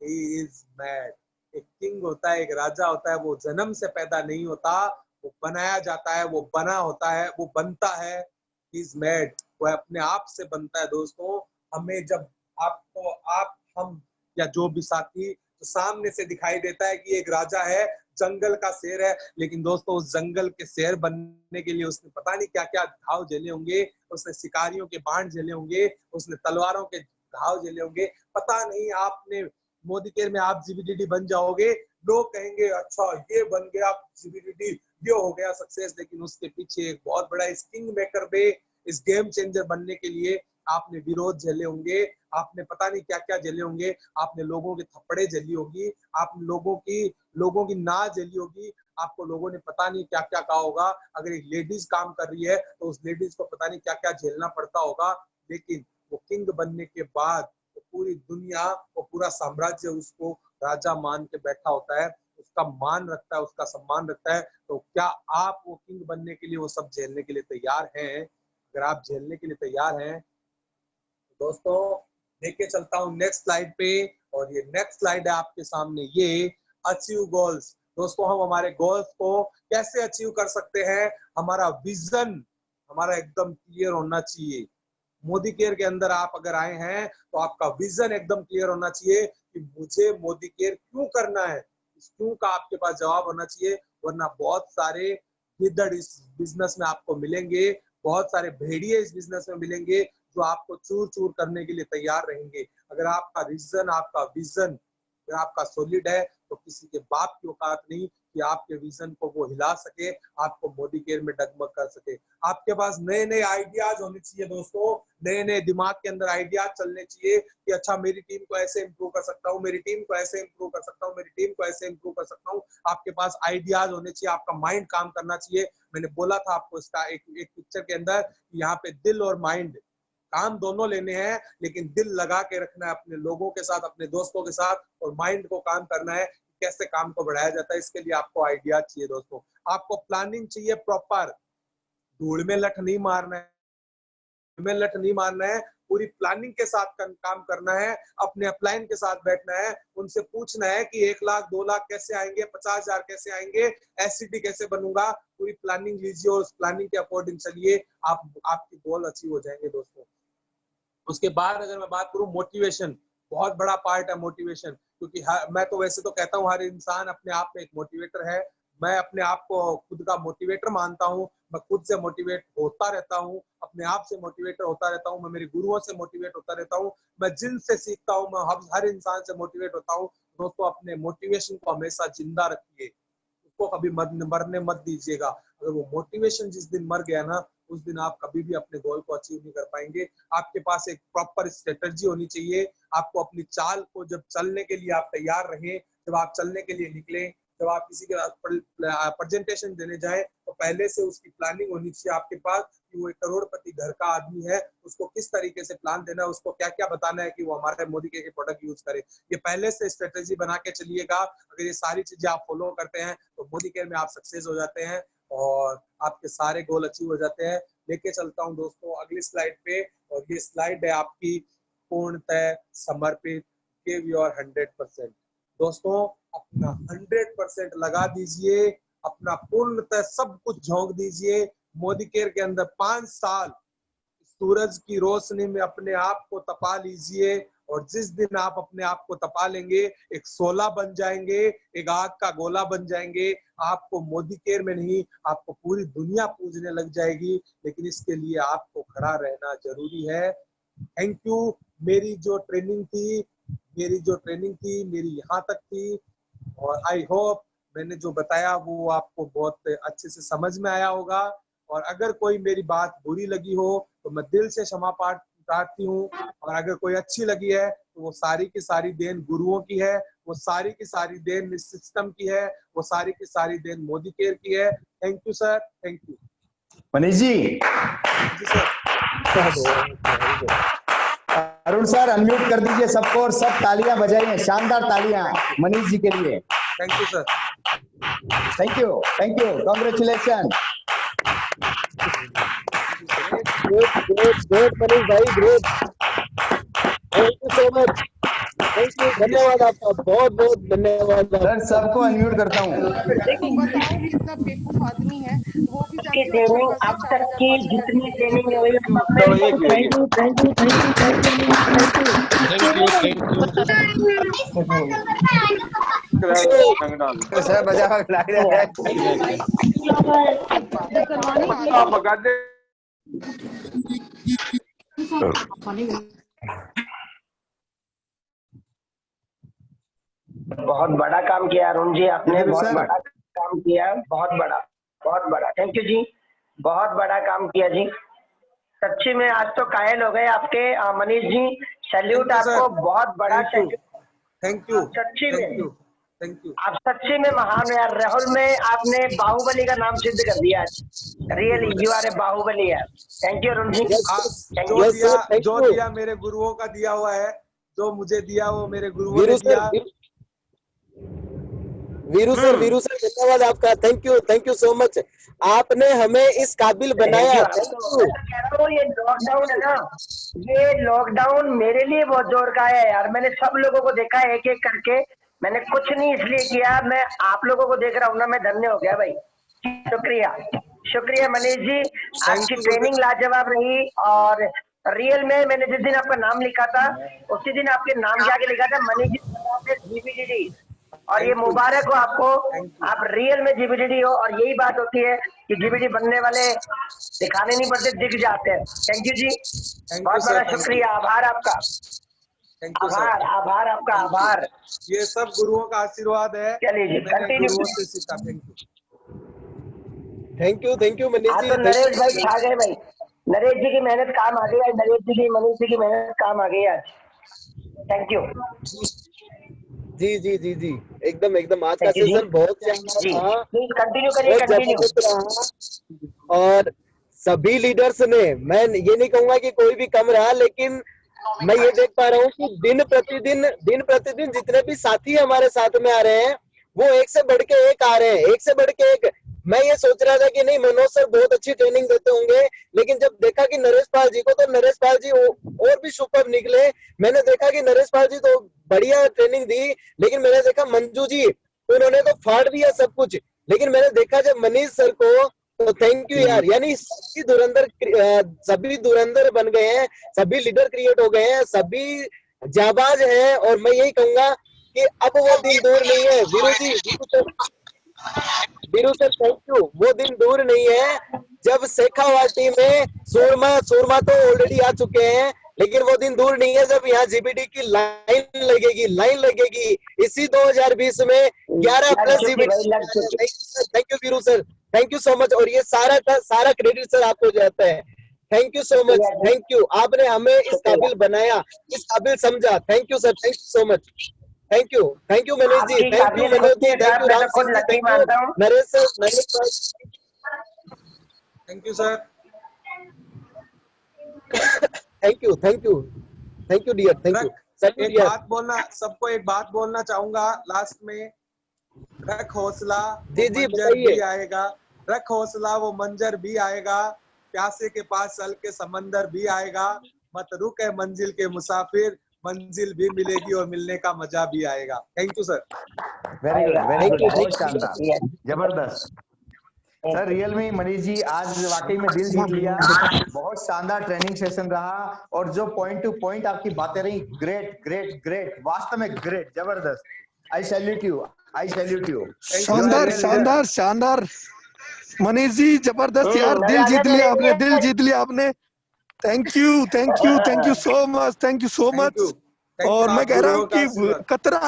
he is made. एक किंग होता है, एक राजा होता है, वो जन्म से पैदा नहीं होता, वो बनाया जाता है, वो बना होता है, वो बनता है। ही इज मैड, वो अपने आप से बनता है दोस्तों। हमें जब आपको आप हम या जो भी साथी तो सामने से दिखाई देता है कि एक राजा है, जंगल का शेर है, लेकिन दोस्तों उस जंगल के शेर बनने के लिए उसने पता नहीं क्या क्या घाव झेले होंगे, उसने शिकारियों के बाण झेले होंगे, उसने तलवारों के घाव झेले होंगे। पता नहीं आपने मोदी केयर में आप जीबीडीडी बन जाओगे, लोग कहेंगे अच्छा ये बन गया जीबीडीडी, ये हो गया सक्सेस, लेकिन उसके पीछे एक बहुत बड़ा इस किंग मेकर में, इस गेम चेंजर बनने के लिए आपने विरोध झेले होंगे, आपने पता नहीं क्या क्या झेले होंगे, आपने लोगों के थप्पड़े झेली होगी, आपने लोगों की ना झेली होगी, आपको लोगों ने पता नहीं क्या क्या कहा होगा। अगर एक लेडीज काम कर रही है तो उस लेडीज को पता नहीं क्या क्या झेलना पड़ता होगा, लेकिन वो किंग बनने के बाद तो पूरी दुनिया, वो पूरा साम्राज्य उसको राजा मान के बैठा होता है, उसका मान रखता है, उसका सम्मान रखता है। तो क्या आप वो किंग बनने के लिए वो सब झेलने के लिए तैयार हैं? अगर आप झेलने के लिए तैयार हैं तो दोस्तों लेके चलता हूँ नेक्स्ट स्लाइड पे। और ये नेक्स्ट स्लाइड है आपके सामने, ये अचीव गोल्स। दोस्तों हम हमारे गोल्स को कैसे अचीव कर सकते हैं? हमारा विजन हमारा एकदम क्लियर होना चाहिए। मोदी केयर के अंदर आप अगर आए हैं तो आपका विजन एकदम क्लियर होना चाहिए कि मुझे मोदी केयर क्यों करना है। इस क्यों का आपके पास जवाब होना चाहिए, वरना बहुत सारे गिद्धड़ इस बिजनेस में आपको मिलेंगे, बहुत सारे भेड़िए इस बिजनेस में मिलेंगे जो आपको चूर चूर करने के लिए तैयार रहेंगे। अगर आपका रीजन, आपका विजन अगर आपका सॉलिड है तो किसी के बाप की औकात नहीं कि आपके विजन को वो हिला सके, आपको मोदी केयर में डगमग कर सके। आपके पास नए नए आइडियाज होने चाहिए दोस्तों, नए नए दिमाग के अंदर आइडियाज चलने चाहिए कि अच्छा मेरी टीम को ऐसे इंप्रूव कर सकता हूँ, मेरी टीम को ऐसे इंप्रूव कर सकता हूँ, मेरी टीम को ऐसे इंप्रूव कर सकता हूँ। आपके पास आइडियाज होने चाहिए, आपका माइंड काम करना चाहिए। मैंने बोला था आपको इसका एक पिक्चर के अंदर, यहाँ पे दिल और माइंड काम दोनों लेने हैं, लेकिन दिल लगा के रखना है अपने लोगों के साथ, अपने दोस्तों के साथ, और माइंड को काम करना है कैसे काम को बढ़ाया जाता है। इसके लिए आपको आइडिया चाहिए दोस्तों, आपको प्लानिंग चाहिए प्रॉपर। धूल में लठ नहीं मारना है, में लठ नहीं मारना है, पूरी प्लानिंग के साथ काम करना है। अपने अपलाइन के साथ बैठना है, उनसे पूछना है कि 1 लाख 2 लाख कैसे आएंगे, 50,000 कैसे आएंगे, एससीटी कैसे बनूंगा। पूरी प्लानिंग लीजिए और उस प्लानिंग के अकॉर्डिंग चलिए, आपकी गोल अचीव हो जाएंगे दोस्तों। उसके बाद अगर मैं बात करूं, मोटिवेशन बहुत बड़ा पार्ट है मोटिवेशन, क्योंकि मैं तो वैसे तो कहता हूं हर इंसान अपने आप में एक मोटिवेटर है। मैं अपने आप को खुद का मोटिवेटर मानता हूं, मैं खुद से मोटिवेट होता रहता हूं, अपने आप से मोटिवेटर होता रहता हूं, मैं मेरे गुरुओं से मोटिवेट होता रहता हूं, मैं जिनसे सीखता हूं, मैं हर इंसान से मोटिवेट होता हूं। दोस्तों अपने मोटिवेशन को हमेशा जिंदा रखिए, उसको कभी मरने मत दीजिएगा। अगर वो मोटिवेशन जिस दिन मर गया ना, उस दिन आप कभी भी अपने गोल को अचीव नहीं कर पाएंगे। आपके पास एक प्रॉपर स्ट्रेटजी होनी चाहिए। आपको अपनी चाल को, जब चलने के लिए आप तैयार रहें, जब आप चलने के लिए निकलें, जब आप किसी के प्रेजेंटेशन देने जाए, तो पहले से उसकी प्लानिंग होनी चाहिए आपके पास कि वो एक करोड़पति घर का आदमी है, उसको किस तरीके से प्लान देना है, उसको क्या क्या बताना है कि वो हमारे मोदी के प्रोडक्ट यूज करे। ये पहले से स्ट्रेटेजी बना के चलिएगा। अगर ये सारी चीजें आप फॉलो करते हैं तो मोदी केयर में आप सक्सेस हो जाते हैं और आपके सारे गोल अचीव हो जाते हैं। लेके चलता हूं दोस्तों अगली स्लाइड पे, और ये स्लाइड है आपकी पूर्णतः समर्पित, गिव योर 100%। दोस्तों अपना 100% लगा दीजिए, अपना पूर्णतः सब कुछ झोंक दीजिए मोदी केयर के अंदर। 5 साल सूरज की रोशनी में अपने आप को तपा लीजिए, और जिस दिन आप अपने आप को तपा लेंगे, एक शोला बन जाएंगे, एक आग का गोला बन जाएंगे। आपको मोदी केयर में नहीं, आपको पूरी दुनिया पूजने लग जाएगी, लेकिन इसके लिए आपको खड़ा रहना जरूरी है। Thank you. मेरी जो ट्रेनिंग थी मेरी यहाँ तक थी, और आई होप मैंने जो बताया वो आपको बहुत अच्छे से समझ में आया होगा। और अगर कोई मेरी बात बुरी लगी हो तो मैं दिल से क्षमा प्रार्थी हूँ, और अगर कोई अच्छी लगी है तो वो सारी की सारी देन गुरुओं की है, वो सारी की सारी देन इस सिस्टम की है, वो सारी की सारी देन मोदी केयर की है। Thank you sir, thank you. Manish ji. जी सर। अरुण सर अनम्यूट कर दीजिए सबको और सब तालियां बजाइए, शानदार तालियां मनीष जी के लिए। Thank you sir. Thank you, congratulation. Great Manish भाई, great. Thank you so much, thank you, धन्यवाद आपका, बहुत बहुत धन्यवाद। सर सबको अनम्यूट करता हूँ। बताओ कितना बेवकूफ आदमी है वो भी की ट्रेनिंग अब तक की जितनी ट्रेनिंग हुई thank you, thank you, thank you, thank you, thank you. Sir बजा लग रहा है। बहुत बड़ा काम किया अरुण जी, आपने बहुत बड़ा काम किया, बहुत बड़ा। थैंक यू जी, बहुत बड़ा काम किया जी। सच्ची में आज तो कायल हो गए आपके मनीष जी। सैल्यूट आपको, बहुत बड़ा सैल्यूट। थैंक यू, सच्ची में थैंक यू। आप सच्ची में महान हो यार। राहुल में आपने बाहुबली का नाम सिद्ध कर दिया। Really you R A Baahubali यार। Thank you Arun ji. जो दिया मेरे गुरुओं का दिया हुआ है, जो मुझे दिया वो मेरे गुरुओं ने दिया। वीरू सर, धन्यवाद आपका। Thank you so much. आपने हमें इस काबिल बनाया। ये लॉकडाउन है ना, ये लॉकडाउन मेरे लिए बहुत जोर का है यार। मैंने सब लोगों को देखा एक एक करके, मैंने कुछ नहीं इसलिए किया, मैं आप लोगों को देख रहा हूँ ना, मैं धन्य हो गया भाई। शुक्रिया मनीष जी, आपकी ट्रेनिंग लाजवाब रही और रियल में मैंने जिस दिन आपका नाम लिखा था उसी दिन आपके नाम के आगे लिखा था मनीष जी जीबीडीडी, और ये Thank you. मुबारक हो आपको, Thank you. आप रियल में जीबीडीडी हो। और यही बात होती है कि जीबीडी बनने वाले दिखाने नहीं पड़ते, दिख जाते हैं। थैंक यू जी, Thank you, बहुत sir. बड़ा Thank you. शुक्रिया, आभार आपका, Thank you, sir. आभार आपका, आभार। ये सब गुरुओं का आशीर्वाद है, चलिए जी, मैंने कंटिन्यू। गुरुओं से सीखा। Thank you. मनीष आज जी, तो thank नरेश you. भाई छा गए भाई, नरेश जी की मेहनत काम आ गई आज, नरेश जी की मनीष जी की मेहनत काम आ गई आज। थैंक यू जी, एकदम आज का Thank you, सेशन जी। बहुत शानदार जी, था, प्लीज कंटिन्यू करिए, बहुत कंटिन्यू। जबरदस्त रहा। और सभी लीडर्स ने, मैं ये नहीं कहूंगा कि कोई भी कम रहा, लेकिन मैं ये देख पा रहा हूँ कि दिन प्रतिदिन जितने भी साथी हमारे साथ में आ रहे हैं, वो एक से बढ़ के एक आ रहे हैं, एक से बढ़ के एक। मैं ये सोच रहा था कि नहीं, मनोज सर बहुत अच्छी ट्रेनिंग देते होंगे, लेकिन जब देखा कि नरेश पाल जी को, तो नरेश पाल जी और भी सुपर निकले। मैंने देखा कि नरेश पाल जी तो बढ़िया ट्रेनिंग दी, लेकिन मैंने देखा मंजू जी, उन्होंने तो फाड़ दिया सब कुछ। लेकिन मैंने देखा जब मनीष सर को, तो थैंक यू यार, यानी सभी धुरंधर बन गए हैं, सभी लीडर क्रिएट हो गए हैं, सभी जाबाज हैं। और मैं यही कहूंगा कि अब वो दिन दूर नहीं है। Veeru sir thank you. वो दिन दूर नहीं है जब शेखावाटी में सूरमा तो ऑलरेडी आ चुके हैं, लेकिन वो दिन दूर नहीं है जब यहाँ जीबीडी की लाइन लगेगी इसी 2020 में 11 plus GBD. Thank you Viru sir, thank you so much. और ये सारा क्रेडिट सर आपको जाता है। Thank you so much, thank you. आपने हमें इस काबिल बनाया, इस काबिल समझा। Thank you sir, thank you so much. Thank you Manish ji, thank you Manoj ji, thank you Ram Singh ji, thank you Naresh sir, thank you sir. Thank you dear, thank you sir. एक बात बोलना, सबको एक बात बोलना चाहूंगा लास्ट में। रख हौसला, जी, वो मंजर बताइए। भी आएगा। रख हौसला, वो मंजर भी आएगा। प्यासे के पास चल के समंदर भी आएगा। मत रुक है मंजिल के मुसाफिर, मंजिल भी मिलेगी और मिलने का मजा भी आएगा। Thank you sir. Very good, very Thank good, you, बहुत thank you. शानदार, जबरदस्त सर। रियल में मनीष जी आज वाकई में दिल जीत लिया। बहुत शानदार ट्रेनिंग सेशन रहा, और जो पॉइंट टू पॉइंट आपकी बातें रही, ग्रेट ग्रेट ग्रेट, वास्तव में ग्रेट, जबरदस्त। आई salute you, I salute you. शानदार मनीष जी, जबरदस्त यार, दिल जीत लिया आपने। Thank you so much. और मैं कह रहा हूँ कि कतरा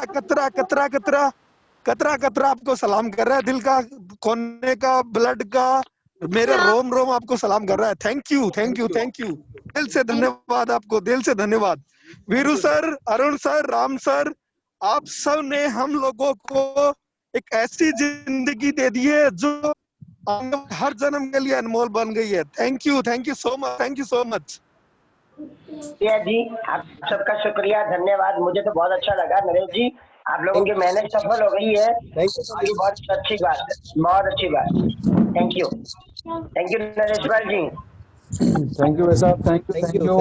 आपको सलाम कर रहा है, दिल का कोने का, ब्लड का, मेरे रोम आपको सलाम कर रहा है। थैंक यू दिल से धन्यवाद आपको, दिल से धन्यवाद। Viru sir, Arun sir, Ram sir, आप सब ने हम लोगों को एक ऐसी जिंदगी दे दी है जो हर जन्म के लिए अनमोल बन गई है। Thank you so much. जी, आप सबका शुक्रिया, धन्यवाद। मुझे तो बहुत अच्छा लगा नरेश जी, आप लोगों की मेहनत सफल हो गई है, ये बहुत अच्छी बात है, बहुत अच्छी बात। थैंक यू नरेश भाई जी। थैंक यू साहब, थैंक यू।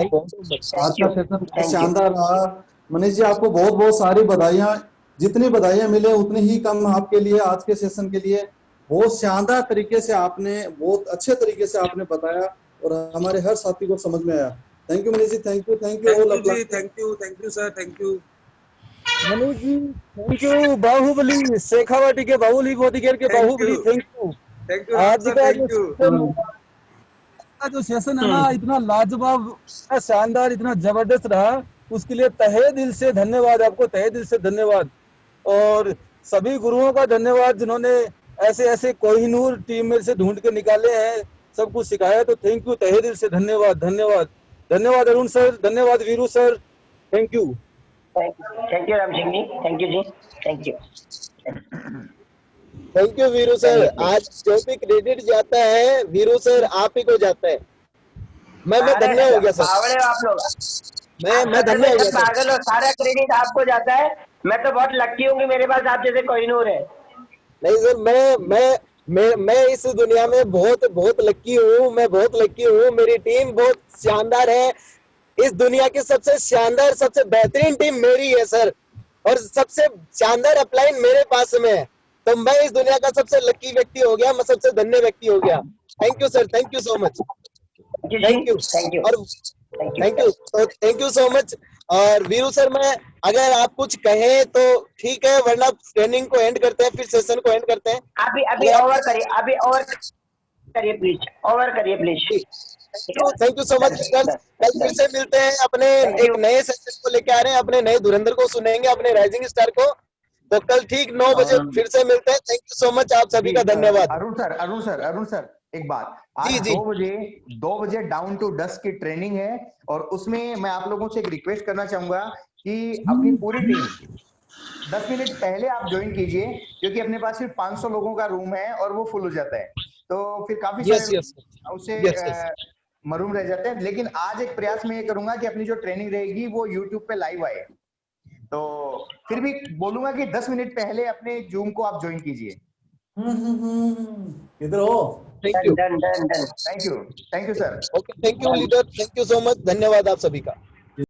आज का सेशन बहुत शानदार रहा। मनीष जी, आपको बहुत बहुत सारी बधाइयाँ। जितनी बधाइयाँ मिले उतनी ही कम आपके लिए। आज के सेशन के लिए बहुत शानदार तरीके से आपने, बहुत अच्छे तरीके से आपने बताया और हमारे हर साथी को समझ में आया। Thank you Manish ji, thank you thank you sir, thank you. Manoj ji thank you. Bahubali Shekhawati के बाहुबली, मोदीगेर के बाहुबली, थैंक यू। आज का जो सेशन है ना, इतना लाजवाब, इतना शानदार, इतना जबरदस्त रहा, उसके लिए तहे दिल से धन्यवाद आपको, तहे दिल से धन्यवाद। और सभी गुरुओं का धन्यवाद जिन्होंने ऐसे कोहिनूर टीम में से ढूंढ के निकाले हैं, सब कुछ सिखाया। तो थैंक यू, तहे दिल से धन्यवाद अरुण सर, धन्यवाद Viru sir, thank you Ram Singh ji, thank you जी, थैंक यू वीरू सर। आज जो भी क्रेडिट जाता है वीरू सर आप ही को जाता है। मैं धन्य हो गया सर, पागल हो आप लोग, मैं धन्य हो गया सर। पागल हो, सारा क्रेडिट आपको जाता है। मैं तो बहुत लकी हूँ कि मेरे पास आप जैसे कोहिनूर है। नहीं सर, मैं इस दुनिया में बहुत लकी हूँ, मैं बहुत लकी हूँ। मेरी टीम बहुत शानदार है, इस दुनिया की सबसे शानदार, सबसे बेहतरीन टीम मेरी है सर, और सबसे शानदार अपलाइन मेरे पास में है। तो मैं इस दुनिया का सबसे लकी व्यक्ति हो गया, मैं सबसे धन्य व्यक्ति हो गया। Thank you sir, thank you so much, thank you. और थैंक यू सो मच। और वीरू सर, मैं अगर आप कुछ कहें तो ठीक है, वरना ट्रेनिंग को एंड करते हैं, फिर सेशन को एंड करते हैं। अभी ओवर करिए, अभी ओवर करिए प्लीज, ओवर करिए please. Thank you so much leaders. कल फिर से मिलते हैं, अपने एक नए सेशन को लेके आ रहे हैं, अपने नए धुरंधर को सुनेंगे, अपने राइजिंग स्टार को। तो कल ठीक 9 बजे फिर से मिलते हैं। थैंक यू सो मच, आप सभी का धन्यवाद। अरुण सर एक बात, आज जी, जी। 2 बजे डाउन टू डस्क की ट्रेनिंग है, और उसमें मैं आप लोगों से एक रिक्वेस्ट करना चाहूंगा कि अपनी पूरी टीम 10 मिनट पहले आप ज्वाइन कीजिए, क्योंकि अपने पास सिर्फ 500 लोगों का रूम है और वो फुल हो जाता है, तो फिर काफी सारे उससे मरूम रह जाते हैं। लेकिन आज एक प्रयास मैं ये करूंगा कि अपनी जो ट्रेनिंग रहेगी वो यूट्यूब पे लाइव आए, तो फिर भी बोलूंगा कि 10 मिनट पहले अपने जूम को आप ज्वाइन कीजिए। इधर हो। Thank you done done done. Thank you sir. Okay, thank you leader, thank you so much, धन्यवाद आप सभी का।